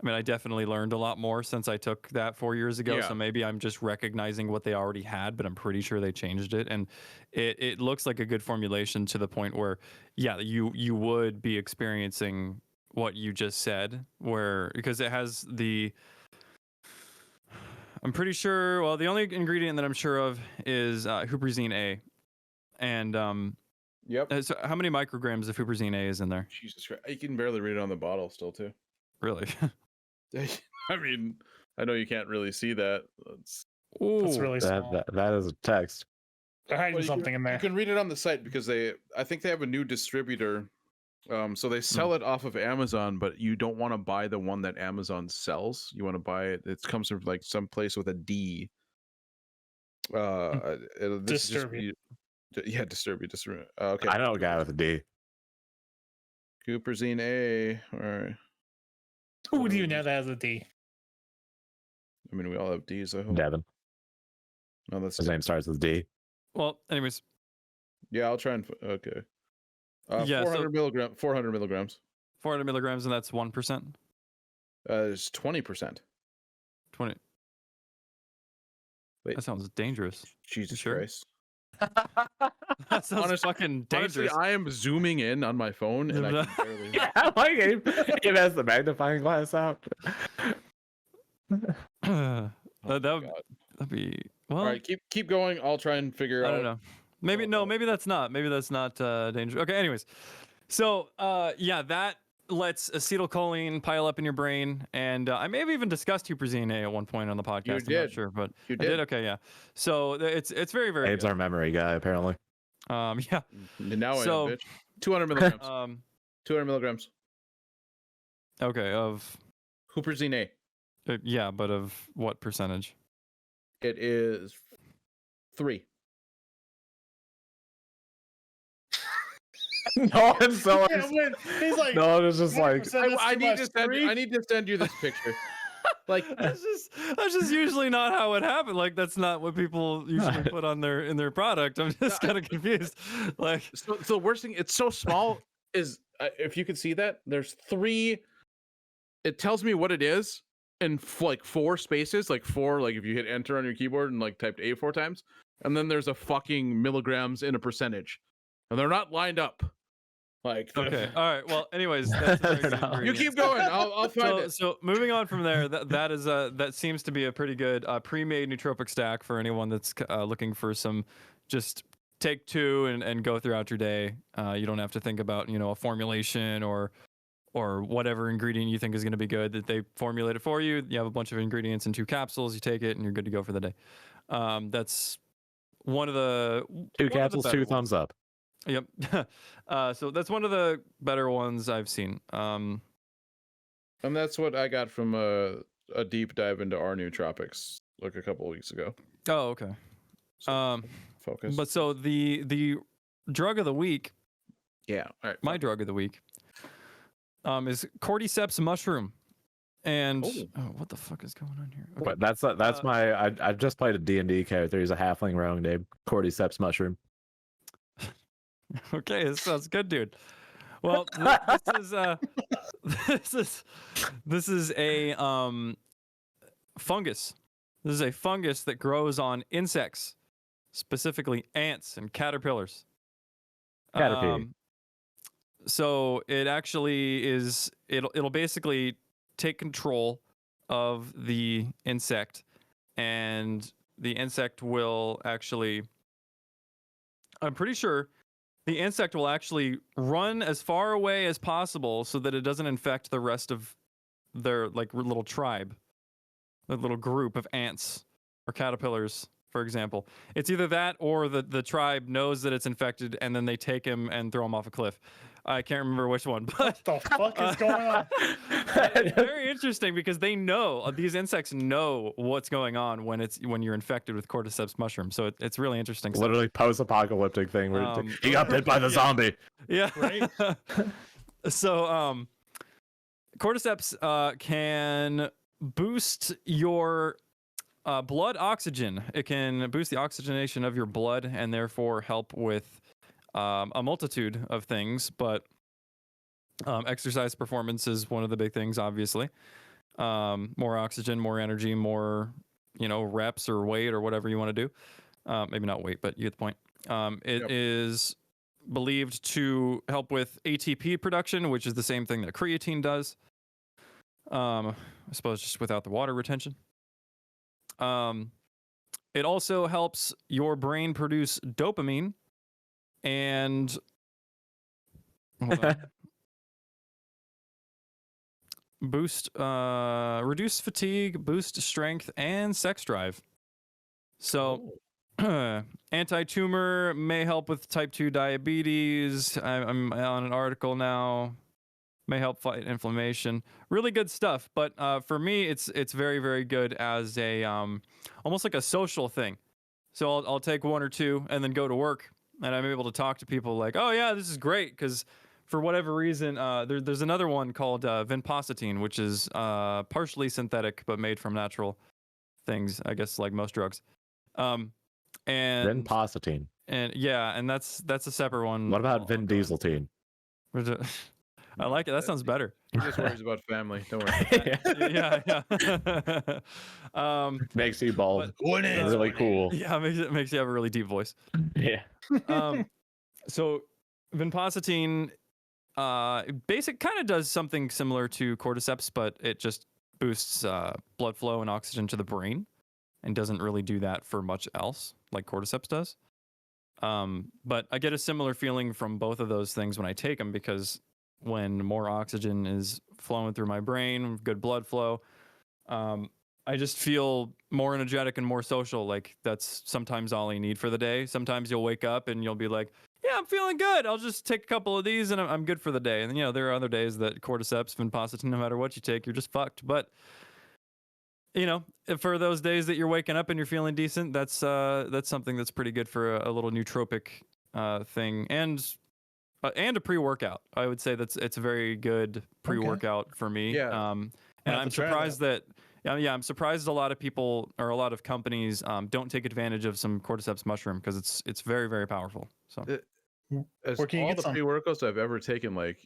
A: I mean, I definitely learned a lot more since I took that 4 years ago.
E: Yeah.
A: So maybe I'm just recognizing what they already had, but I'm pretty sure they changed it. And it looks like a good formulation to the point where, yeah, you would be experiencing what you just said, because it has I'm pretty sure, well, the only ingredient that I'm sure of is huperzine A. And
E: Yep.
A: so how many micrograms of huperzine A is in there?
E: Jesus Christ, you can barely read it on the bottle still too.
A: Really?
E: I mean, I know you can't really see that.
B: that's
A: Ooh.
B: really small.
D: That is a text.
B: They're hiding
E: Well,
B: something in there.
E: You can read it on the site because I think they have a new distributor. So they sell it off of Amazon, but you don't want to buy the one that Amazon sells. You want to buy it. It comes from like some place with a D.
B: Distribute.
E: Yeah, distribute. Okay.
D: I know a guy with a D.
E: Cooperzine A. All right.
B: Who do you know that has a D?
E: I mean, we all have D's. I hope.
D: Devin.
E: No, that's
D: His name starts with D.
A: Well, anyways,
E: yeah. I'll try and okay.
A: Yeah,
E: 400 milligrams. 400 milligrams.
A: 400 milligrams, and that's 1%.
E: Is 20%.
A: 20.
E: Wait.
A: That sounds dangerous.
E: Jesus
A: sure?
E: Christ.
A: That sounds fucking
E: Honestly,
A: dangerous.
E: I am zooming in on my phone and I can barely.
D: Yeah, like it has the magnifying glass out.
E: Oh my
A: that'd
E: God.
A: be well.
E: All right, keep going. I'll try and figure
A: I
E: out.
A: don't know. Maybe no. Maybe that's not. Maybe that's not dangerous. Okay. Anyways, so yeah, that lets acetylcholine pile up in your brain, and I may have even discussed huperzine A at one point on the podcast.
E: You
A: I'm
E: did.
A: not sure, but
E: You
A: I did.
E: did.
A: Okay, yeah. So it's very very
D: Abe's
A: good.
D: our memory guy, apparently.
A: Yeah.
E: Now
A: So-
E: I am, bitch. 200 milligrams. 200 milligrams.
A: Okay. Of
E: Huperzine A.
A: yeah, but of what percentage?
E: It is 3.
D: No, it's so.
B: Yeah, when he's like,
D: No, it's just like
B: 100%, that's
E: I
B: too
E: need
B: much.
E: to send.
B: Three?
E: I need to send you this picture. Like
A: that's just usually not how it happened. Like that's not what people usually put on their in their product. I'm just kind of confused. Like
E: so the worst thing. It's so small. Is if you can see that there's 3. It tells me what it is in like 4 spaces. Like 4. Like if you hit enter on your keyboard and like typed A 4 times, and then there's a fucking milligrams in a percentage, and they're not lined up. Like
A: okay, all right. Well, anyways, that's a very good
D: No.
E: You
A: ingredient.
E: keep going. I'll find it.
A: So moving on from there, that seems to be a pretty good pre-made nootropic stack for anyone that's looking for some just take 2 and go throughout your day. You don't have to think about a formulation or whatever ingredient you think is going to be good. That they formulate it for you. You have a bunch of ingredients in 2 capsules. You take it and you're good to go for the day. That's one of the
D: 2
A: one of the
D: capsules,
A: better
D: 2 thumbs up.
A: Yep. So that's one of the better ones I've seen.
E: And that's what I got from a deep dive into our nootropics like a couple of weeks ago.
A: Oh, okay.
E: So, focus.
A: But so the drug of the week,
E: yeah, all right.
A: my drug of the week, is Cordyceps Mushroom. And
E: Oh.
A: what the fuck is going on here? Okay.
D: But that's my. I just played a D&D character. He's a halfling rogue named Cordyceps Mushroom.
A: Okay, this sounds good, dude. Well, this is a fungus. This is a fungus that grows on insects, specifically ants and caterpillars.
D: Caterpie.
A: So it actually is. It'll basically take control of the insect, and the insect will actually. I'm pretty sure. The insect will actually run as far away as possible so that it doesn't infect the rest of their like little tribe, the little group of ants or caterpillars, for example. It's either that or the tribe knows that it's infected and then they take him and throw him off a cliff. I can't remember which one, but
B: What the fuck is going on?
A: it's very interesting because they know these insects know what's going on when you're infected with Cordyceps mushroom. So it's really interesting. stuff.
D: Literally post-apocalyptic thing where he got bit by the zombie.
A: Yeah.
B: Right?
A: So Cordyceps can boost your blood oxygen. It can boost the oxygenation of your blood and therefore help with a multitude of things. But exercise performance is one of the big things, obviously. More oxygen, more energy, more reps or weight or whatever you want to do. Maybe not weight, but you get the point. It is believed to help with ATP production, which is the same thing that creatine does. I suppose just without the water retention. It also helps your brain produce dopamine and hold on. Reduce fatigue, boost strength, and sex drive. So, anti-tumor may help with type 2 diabetes. I'm on an article now. May help fight inflammation. Really good stuff. But for me, it's very, very good as a almost like a social thing. So I'll take 1 or 2 and then go to work, and I'm able to talk to people like, oh yeah, this is great, because for whatever reason, there's another one called vinpocetine, which is partially synthetic but made from natural things, I guess, like most drugs. And
D: Vinpocetine.
A: and yeah, and that's a separate one.
D: What about
A: I'll
D: Vin
A: go in.
D: Dieseltine?
A: I like it. That sounds better.
E: He just worries about family. Don't worry.
A: Yeah.
D: Makes you bald.
B: What is
D: Really cool.
A: Yeah, makes you have a really deep voice.
D: Yeah.
A: So vinpocetine, basic kind of does something similar to cordyceps, but it just boosts blood flow and oxygen to the brain, and doesn't really do that for much else like cordyceps does. But I get a similar feeling from both of those things when I take them, because when more oxygen is flowing through my brain, good blood flow, I just feel more energetic and more social. Like that's sometimes all you need for the day. Sometimes you'll wake up and you'll be like, yeah, I'm feeling good. I'll just take a couple of these and I'm good for the day. And then, you know, there are other days that cordyceps, vinpocetine, no matter what you take, you're just fucked. But, you know, for those days that you're waking up and you're feeling decent, that's something that's pretty good for a little nootropic thing. And a pre-workout. I would say it's a very good pre-workout for me.
E: Yeah.
A: And I'm surprised that I'm surprised a lot of people or a lot of companies don't take advantage of some cordyceps mushroom, because it's very, very powerful. So
E: As
B: Where can you
E: all
B: get
E: the
B: some?
E: pre-workouts I've ever taken, like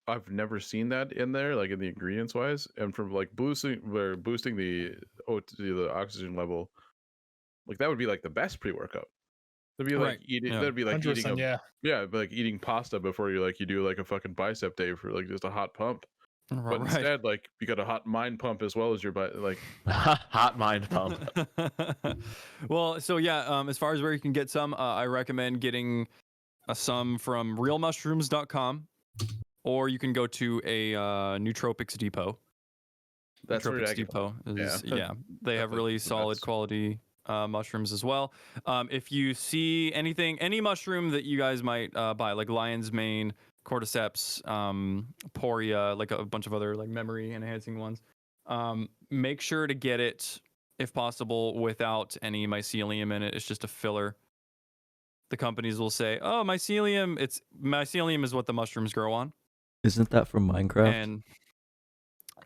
E: I've never seen that in there, like in the ingredients wise, and from like boosting the oxygen level, like that would be like the best pre-workout. That'd be like
A: Right,
E: eating.
A: yeah.
E: That'd be like eating
B: 100%, yeah.
E: it'd be like eating pasta before you do like a fucking bicep day for like just a hot pump. But
A: right.
E: instead, like you got a hot mind pump as well as your like.
D: Hot mind pump.
A: Well, so yeah, as far as where you can get some, I recommend getting some from realmushrooms.com, or you can go to a nootropics depot.
E: That's where I
A: Nootropics
E: get
A: Depot is,
E: yeah.
A: yeah, they have
E: That's
A: really
E: the
A: solid
E: best.
A: quality mushrooms as well. If you see any mushroom that you guys might buy, like lion's mane, cordyceps, poria, like a bunch of other like memory enhancing ones, make sure to get it, if possible, without any mycelium in it. It's just a filler. The companies will say, oh, mycelium is what the mushrooms grow on.
C: Isn't that from Minecraft?
A: And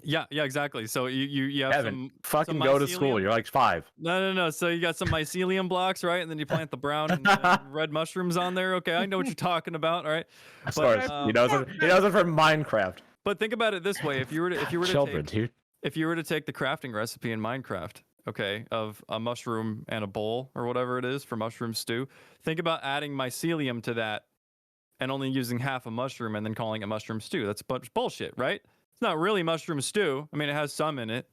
A: yeah, exactly. So you have
D: Kevin,
A: some
D: fucking go to
A: mycelium.
D: school. You're like 5.
A: No. So you got some mycelium blocks, right? And then you plant the brown and red mushrooms on there. Okay, I know what you're talking about. All right.
D: Of
A: But,
D: course, he knows it from Minecraft.
A: But think about it this way: if you were to
D: Children,
A: take,
D: dude.
A: if you were to take the crafting recipe in Minecraft, okay, of a mushroom and a bowl or whatever it is for mushroom stew, think about adding mycelium to that and only using half a mushroom and then calling it mushroom stew. That's bullshit, right? It's not really mushroom stew. I mean, it has some in it,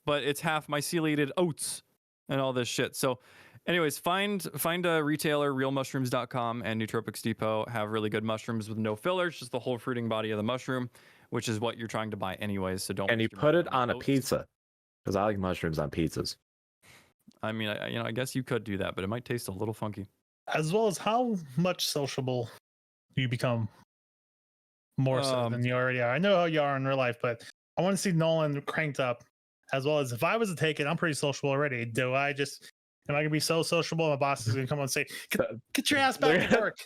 A: but it's half myceliated oats and all this shit. So anyways, find a retailer. Realmushrooms.com and Nootropics Depot have really good mushrooms with no fillers, just the whole fruiting body of the mushroom, which is what you're trying to buy anyways. So don't.
D: And you
A: waste your
D: put
A: money
D: it on a
A: oats.
D: pizza, because I like mushrooms on pizzas.
A: I mean, I guess you could do that, but it might taste a little funky.
B: As well as how much sociable you become more so than you already are. I know how you are in real life, but I want to see Nolan cranked up. As well as if I was to take it, I'm pretty sociable already. Am I gonna be so sociable? My boss is gonna come and say, "Get your ass back to work."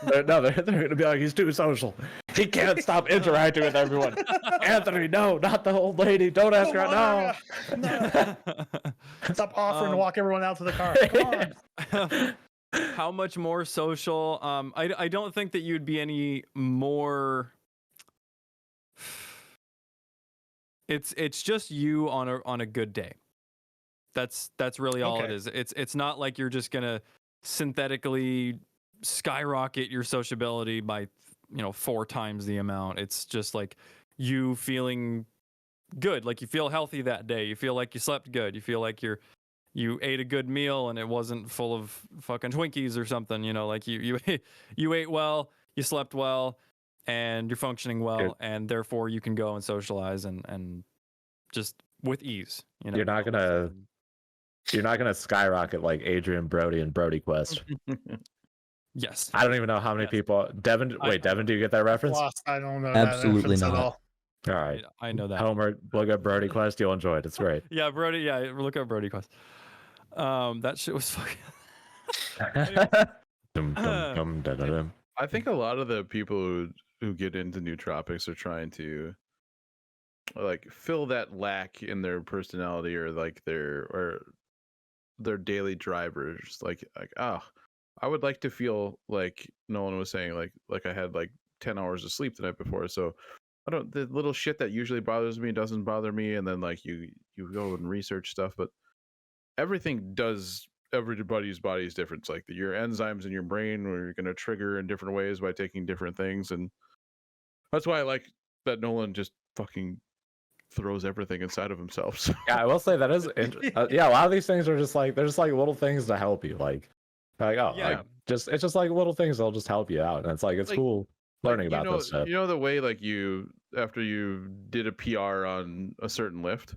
D: They're gonna be like, he's too social. He can't stop interacting with everyone. Anthony, no, not the old lady. Don't ask her out. No.
B: Stop offering to walk everyone out to the car. Come on.
A: How much more social? I don't think that you'd be any more. It's just you on a good day. That's really all it is. It's not like you're just gonna synthetically skyrocket your sociability by 4 times the amount. It's just like you feeling good, like you feel healthy that day. You feel like you slept good. You feel like you ate a good meal and it wasn't full of fucking Twinkies or something. Like you ate well, you slept well, and you're functioning well,
D: Good.
A: and therefore you can go and socialize and just with ease.
D: You're not gonna skyrocket like Adrian Brody and Brody Quest.
A: Yes.
D: I don't even know how many people. Devin, Devin, do you get that reference?
B: Lost. I don't know.
C: Absolutely
B: that reference
C: not.
B: At all.
D: All right,
A: I know that.
D: Homer, look up Brody Quest. You'll enjoy it. It's great.
A: Yeah, Brody. Yeah, look up Brody Quest. That shit was fucking.
D: Dum, dum, dum, da, da, dum.
E: I think a lot of the people who get into nootropics are trying to like fill that lack in their personality or like their daily drivers. Like I would like to feel like Nolan was saying, like I had like 10 hours of sleep the night before, so the little shit that usually bothers me doesn't bother me, and then like you go and research stuff, but everything does. Everybody's body is different. It's like your enzymes in your brain are going to trigger in different ways by taking different things, and that's why I like that Nolan just fucking throws everything inside of himself. So.
D: Yeah, I will say that is yeah, a lot of these things are just like, they're just like little things to help you, like oh,
A: Yeah.
D: like just, it's just like little things that'll just help you out, and it's like, it's
E: Like-
D: cool learning
E: Like,
D: about this stuff.
E: You know the way like you after you did a PR on a certain lift,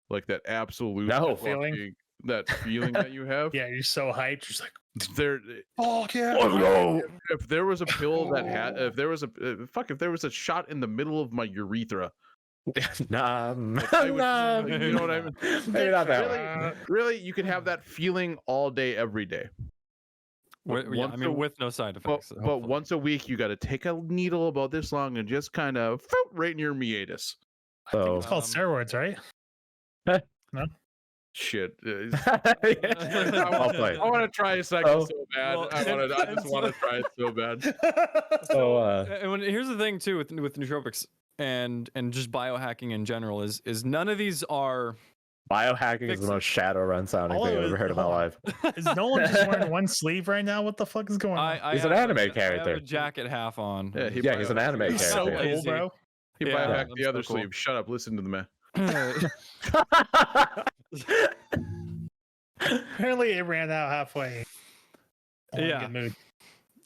E: like that absolute
D: No.
B: Feeling?
E: that feeling that you have.
B: Yeah, you're so hyped. You're just like,
E: There,
B: oh yeah.
D: Let's go.
E: if there was a pill that had, if there was a shot in the middle of my urethra,
D: Nah,
E: I would-
D: nah,
E: you know what I mean?
D: maybe not that
E: Really,
D: way.
E: really, you could have that feeling all day, every day. But
A: Yeah, I
E: once
A: mean,
E: a-
A: with no side
E: But,
A: effects.
E: but
A: hopefully.
E: once a week, you got to take a needle about this long and just kind of right near meatus.
B: I think it's
D: So-
B: called
A: Um,
B: steroids, right?
E: Shit.
D: I'll play.
E: I want to try a second
D: Oh.
E: so bad.
A: Well,
E: I just want to try it so bad.
D: So,
A: And here's the thing too with nootropics and just biohacking in general is none of these are
D: biohacking is
A: Fix
D: the
A: it.
D: most Shadowrun sounding
B: All
D: thing
B: of
D: I've
B: it-
D: ever heard in my
B: hold on.
D: life.
B: Is Nolan just wearing one sleeve right now? What the fuck is going on?
A: I
D: He's an
A: have
D: anime
A: I have
D: character.
A: a jacket half on.
E: Yeah,
D: Yeah, he's an anime
B: He's so
D: character.
B: cool, bro.
E: He
A: Yeah,
E: biohacked
A: I'm
E: the
A: so
E: other
A: cool.
E: sleeve. Shut up. Listen to the man.
B: Apparently, it ran out halfway. I'm in a
A: Yeah.
B: good mood.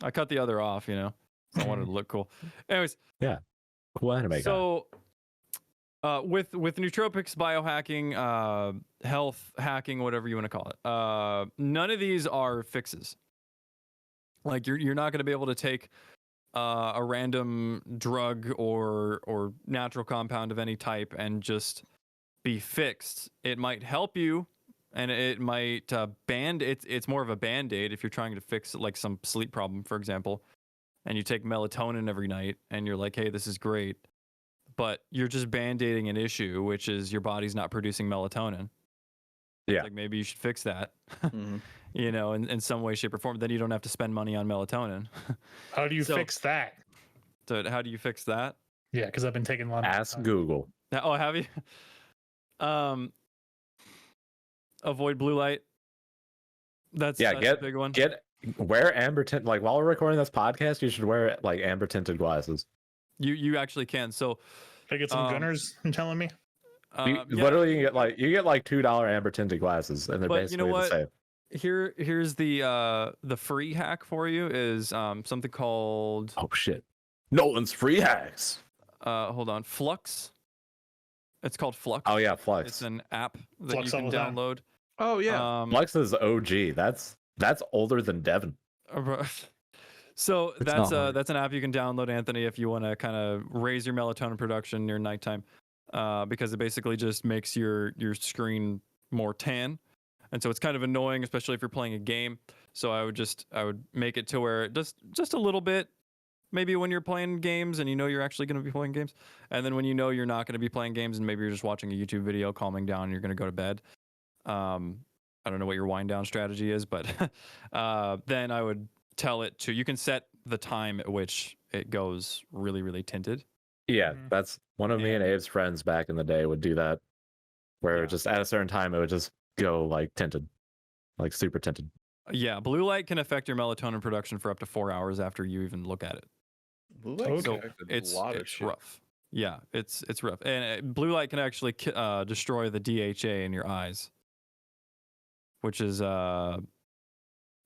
A: I cut the other off, so I wanted to look cool. Anyways,
D: Cool anime guy.
A: so with nootropics, biohacking, health hacking, whatever you want to call it, none of these are fixes. Like you're not going to be able to take a random drug or natural compound of any type and just be fixed. It might help you, and it might it's more of a band-aid if you're trying to fix like some sleep problem, for example, and you take melatonin every night and you're like, hey, this is great, but you're just band-aiding an issue, which is your body's not producing melatonin.
D: Yeah.
A: It's like maybe you should fix that.
E: Mhm.
A: In some way, shape, or form. Then you don't have to spend money on melatonin.
B: How do you
A: So-
B: fix that?
A: So how do you fix that?
B: Yeah, because I've been taking one.
D: Ask Google.
A: Oh, have you? Avoid blue light. That's a big one.
D: Wear amber tint. Like while we're recording this podcast, you should wear like amber tinted glasses.
A: You actually can. So
B: I get some gunners. I'm telling me.
D: You,
A: yeah,
D: literally, you get like $2 amber tinted glasses, and they're
A: But you know
D: basically the
A: what?
D: same.
A: here's the free hack for you is something called
D: Oh shit! Nolan's free hacks.
A: hold on, Flux. It's called Flux.
D: Oh yeah,
A: It's
D: Flux.
A: an app that
B: Flux
A: you
B: all
A: can
B: the time.
A: download.
E: Oh yeah.
D: Flux is OG. That's older than Devin.
A: So
C: It's
A: that's
C: not hard.
A: that's an app you can download, Anthony, if you want to kind of raise your melatonin production near nighttime, because it basically just makes your screen more tan, and so it's kind of annoying, especially if you're playing a game. So I would make it to where it just a little bit, maybe when you're playing games and you're actually going to be playing games, and then when you're not going to be playing games and maybe you're just watching a YouTube video, calming down, and you're going to go to bed. I don't know what your wind down strategy is, but then I would tell it to, you can set the time at which it goes really, really tinted.
D: Yeah,
B: Mhm.
D: that's one of me and Abe's friends back in the day would do that, where
A: Yeah.
D: just at a certain time it would just go like tinted, like super tinted.
A: Yeah, blue light can affect your melatonin production for up to 4 hours after you even look at it.
E: Blue light
A: So
E: affected
A: it's
E: a lot of
A: it's
E: shit.
A: rough. Yeah, it's rough, and blue light can actually destroy the DHA in your eyes, which is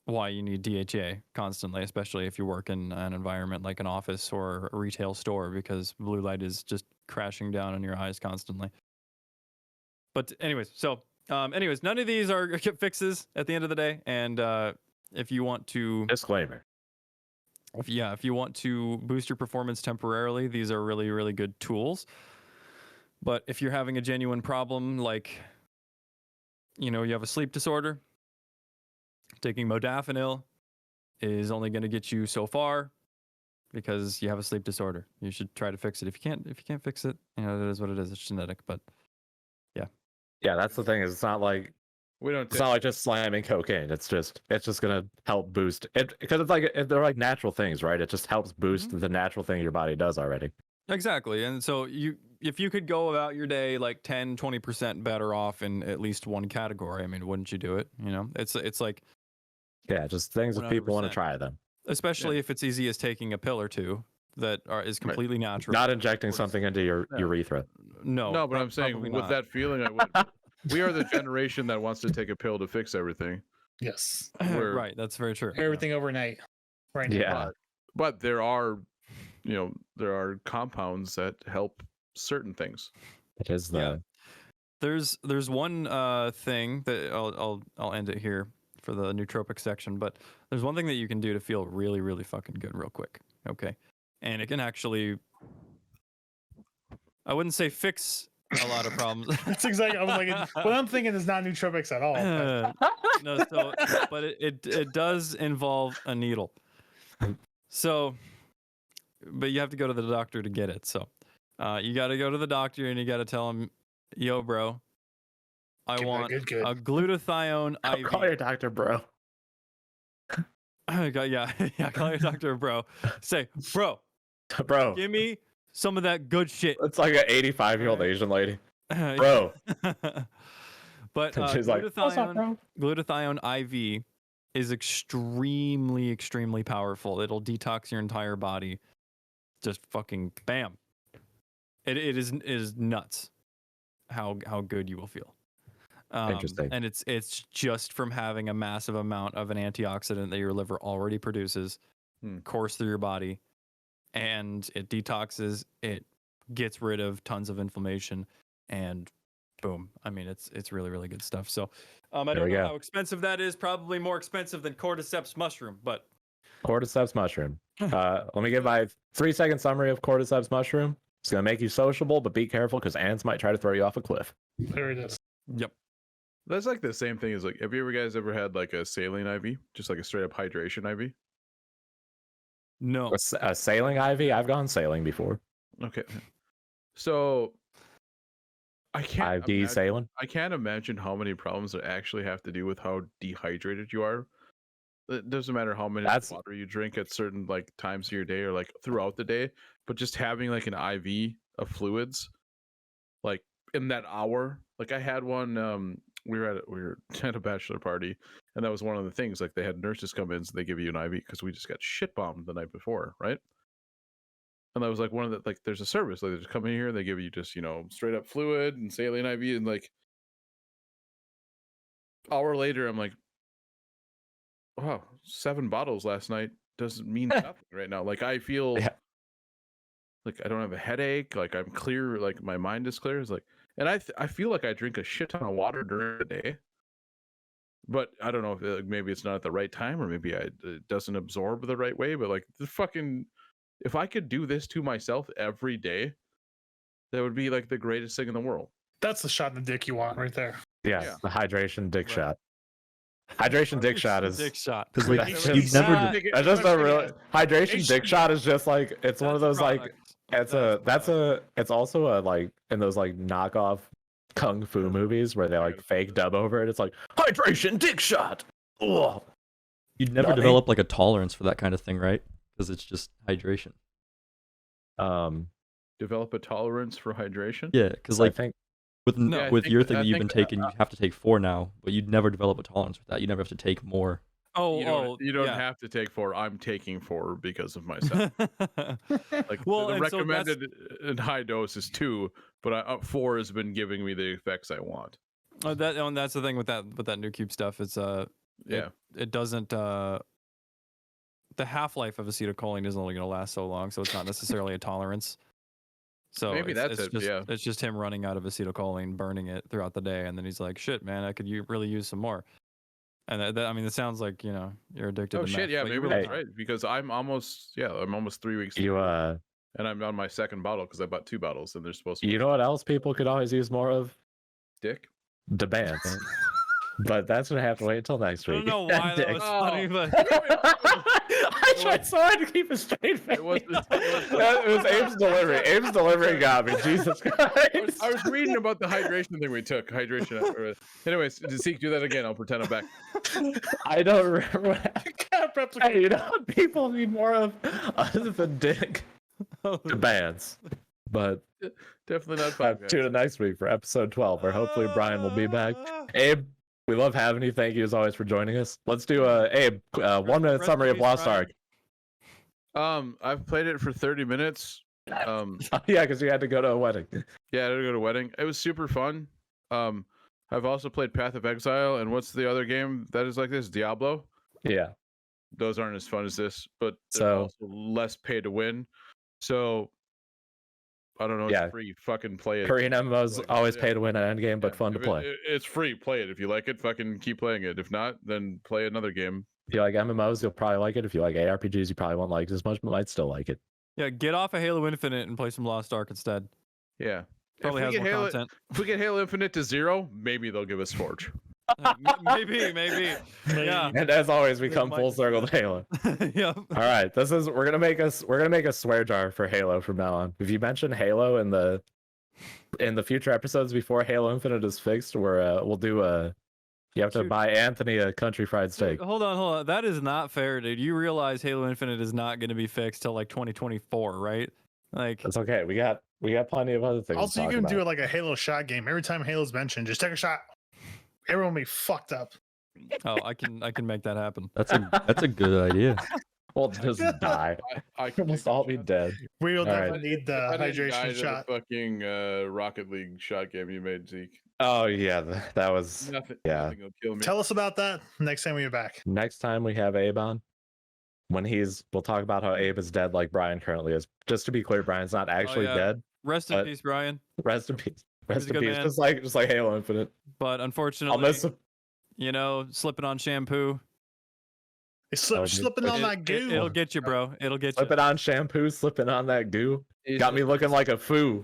A: why you need DHA constantly, especially if you work in an environment like an office or a retail store, because blue light is just crashing down on your eyes constantly. But anyways, none of these are fixes at the end of the day, and if you want to
D: Disclaimer.
A: if you want to boost your performance temporarily, these are really, really good tools. But if you're having a genuine problem, like, you have a sleep disorder, taking modafinil is only going to get you so far. because you have a sleep disorder. You should try to fix it. If you can't fix it, it is what it is. It's genetic, but
D: Yeah, that's the thing. Is it's not like
E: We don't.
D: it's not like just slamming cocaine. It's just gonna help boost it because it's like they're like natural things, right? It just helps boost the natural thing your body does already.
A: exactly. And so if you could go about your day like 10, 20% better off in at least one category, I mean, wouldn't you do it? It's like,
D: Yeah, just things if people want to
A: 100%.
D: try them.
A: especially if it's easy as taking a pill or two that is completely natural.
D: Not injecting something into your urethra.
A: No,
E: No, but I'm saying
A: probably
E: with
A: not.
E: that feeling, I would. We are the generation that wants to take a pill to fix everything.
B: Yes.
E: We're-
A: right, that's very true.
B: Everything overnight. Right now.
D: Yeah.
E: But there are, there are compounds that help certain things.
D: It is the
A: Yeah. There's one thing that I'll end it here for the nootropic section, but there's one thing that you can do to feel really, really fucking good real quick. Okay. And it can actually, I wouldn't say fix a lot of problems.
B: That's exactly. I was like, what I'm thinking is not nootropics at all. But
A: No, so but it does involve a needle. So, but you have to go to the doctor to get it. So, you got to go to the doctor and you got to tell him, "Yo, bro, I
B: Give that
A: want
B: good.
A: a glutathione IV."
D: call your doctor, bro.
A: Yeah, call your doctor, bro. Say, bro,
D: Bro,
A: give me some of that good shit,
D: it's like an 85-year-old Asian lady. Bro.
A: But
D: She's like, "What's up,
A: glutathione IV is extremely, extremely powerful. It'll detox your entire body. Just fucking bam. It is nuts how good you will feel.
D: Interesting.
A: And it's just from having a massive amount of an antioxidant that your liver already produces course through your body, and it detoxes. It gets rid of tons of inflammation, and boom. I mean, it's really, really good stuff. So I don't know how expensive that is. Probably more expensive than Cordyceps Mushroom, but
D: Cordyceps Mushroom. Let me give my 3-second summary of Cordyceps Mushroom. It's gonna make you sociable, but be careful because ants might try to throw you off a cliff.
B: there it is.
A: yep.
E: That's like the same thing as like, have you guys ever had like a saline IV? Just like a straight up hydration IV?
A: No.
D: A sailing IV? I've gone sailing before.
E: Okay. So I can't
D: IV sailing.
E: I can't imagine how many problems that actually have to do with how dehydrated you are. It doesn't matter how many water you drink at certain like times of your day or like throughout the day, but just having like an IV of fluids, like in that hour. Like I had one. We were at a bachelor party, and that was one of the things. Like they had nurses come in, so they give you an IV because we just got shit bombed the night before, right? And that was like one of the like. There's a service like they just come in here and they give you just straight up fluid and saline IV, and like hour later, I'm like, wow, 7 bottles last night doesn't mean nothing right now. Like I feel like I don't have a headache. Like I'm clear. Like my mind is clear. It's like, and I feel like I drink a shit ton of water during the day, but I don't know if maybe it's not at the right time or maybe it doesn't absorb the right way. But like the fucking, if I could do this to myself every day, that would be like the greatest thing in the world.
B: That's the shot in the dick you want right there.
D: Yeah, the hydration dick shot. Hydration dick shot is
A: dick shot.
C: Because like
D: That's
C: you've
D: just-
C: never.
D: That's just a real hydration dick shot is just like it's one of those like it's also a like in those like knockoff kung fu movies where they like fake dub over it. It's like hydration dick shot. Ugh.
C: You'd never
D: Nutty.
C: develop like a tolerance for that kind of thing, right? Because it's just hydration.
E: Develop a tolerance for hydration.
C: Yeah, because
D: I
C: like
D: think
C: with
E: Yeah, I
C: with
E: think
C: your
E: that-
C: thing
E: I
C: that you've been
E: think
C: taking, you have to take 4 now, but you'd never develop a tolerance with that. You never have to take more.
E: You don't have to take 4. I'm taking 4 because of myself. Like
A: Well,
E: the
A: and so that's-
E: recommended in high dose is 2, but 4 has been giving me the effects I want.
A: that's the thing with that new cube stuff. It's
E: Yeah.
A: it doesn't the half-life of acetylcholine is only going to last so long, so it's not necessarily a tolerance. So
E: Maybe that's it,
A: just,
E: yeah.
A: it's just him running out of acetylcholine, burning it throughout the day, and then he's like, "Shit, man, I could really use some more." And I mean, it sounds like you're addicted.
E: Oh
A: to
E: shit,
A: meth,
E: yeah,
A: but you
E: maybe
A: really
E: that's right. Because I'm almost 3 weeks
D: you
E: and I'm on my second bottle because I bought 2 bottles and they're supposed to be
D: you know what else people could always use more of?
E: dick.
D: The Bants. But that's gonna have to wait until next
A: I
D: week.
A: don't know why that was funny, but
D: I tried so hard to keep a straight face.
E: It was
D: It was Abe's delivery. Abe's delivery got me. Jesus Christ.
E: I was reading about the hydration thing we took. Hydration. Anyways, Zeke, do that again. I'll pretend I'm back.
D: I don't remember what
B: Can't replicate.
D: Hey, you know what people need more of other than dick? The bands. But
E: Definitely not fun.
D: tune in next week for episode 12, where hopefully Brian will be back. Abe, we love having you. Thank you as always for joining us. Let's do Abe, 1 minute
A: Rest
D: summary
A: in
D: of
A: peace,
D: Lost
A: Brian.
D: Ark.
E: I've played it for 30 minutes.
D: Yeah, because you had to go to a wedding.
E: Yeah, I had to go to a wedding. It was super fun. I've also played Path of Exile, and what's the other game that is like this? Diablo.
D: Yeah.
E: Those aren't as fun as this, but they're
D: So-
E: also less pay to win. So I don't know. It's
D: Yeah.
E: free. Fucking play it.
D: Korean MMOs
E: Like,
D: always
E: yeah.
D: pay to win at endgame, but
E: Yeah.
D: fun to
E: If
D: play.
E: it's free. Play it. If you like it, fucking keep playing it. If not, then play another game.
D: If you like MMOs, you'll probably like it. If you like ARPGs, you probably won't like it as much, but might still like it.
A: Yeah, get off of Halo Infinite and play some Lost Ark instead.
E: Yeah.
A: Probably has
E: if we
A: more
E: get Halo,
A: content.
E: if we get Halo Infinite to 0, maybe they'll give us Forge.
A: Maybe.
B: Maybe.
A: Yeah.
D: And as always, we
A: They
D: come
A: might
D: full
A: just
D: circle to Halo.
A: Yep.
D: All right, we're gonna make a swear jar for Halo from now on. If you mention Halo in the future episodes before Halo Infinite is fixed, we'll do a. You have to
A: Dude.
D: buy Anthony a country fried steak.
A: Hold on. That is not fair, dude. You realize Halo Infinite is not going to be fixed till like 2024, right? Like,
D: That's okay. We got plenty of other things.
B: Also,
D: to
B: you
D: talk
B: can
D: about.
B: do it like a Halo shot game. Every time Halo's mentioned, just take a shot. Everyone will be fucked up.
A: oh, I can make that happen.
C: That's a good idea.
D: We'll just die.
E: I
D: We'll
E: can
D: almost all be dead.
B: We will
D: All right.
B: definitely need the
E: I didn't die
B: hydration
E: to
B: shot.
E: the fucking Rocket League shot game you made, Zeke.
D: Oh yeah, that was.
E: Nothing.
D: Yeah.
E: Nothing will kill me.
B: Tell us about that next time we get back.
D: Next time we have Abe on, we'll talk about how Abe is dead like Brian currently is. Just to be clear, Brian's not actually
A: yeah.
D: dead.
A: Rest in
D: But-
A: peace, Brian.
D: Rest in peace. Rest
A: a
D: in
A: good
D: peace.
A: man.
D: Just like Halo Infinite.
A: But
D: I'll
A: unfortunately,
D: miss him.
A: you know, slipping on shampoo,
B: It's
D: Oh, dude.
B: slipping on that goo.
A: it'll get you, bro. It'll get you.
D: Slipping on shampoo, slipping on that goo. Got me looking like a foo.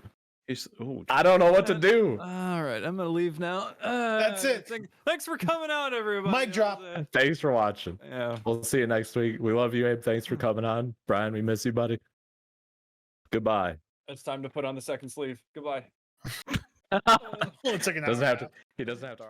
E: Ooh,
D: I don't know what to do.
A: All right, I'm gonna leave now.
B: That's it.
A: Thanks for coming out, everybody.
B: Mic drop.
D: Thanks for watching.
A: Yeah.
D: We'll see you next week. We love you, Abe. Thanks for coming on. Brian, we miss you, buddy. Goodbye.
A: It's time to put on the second sleeve. Goodbye.
B: We'll take an hour
D: Doesn't have
B: nap.
D: to. He doesn't have to.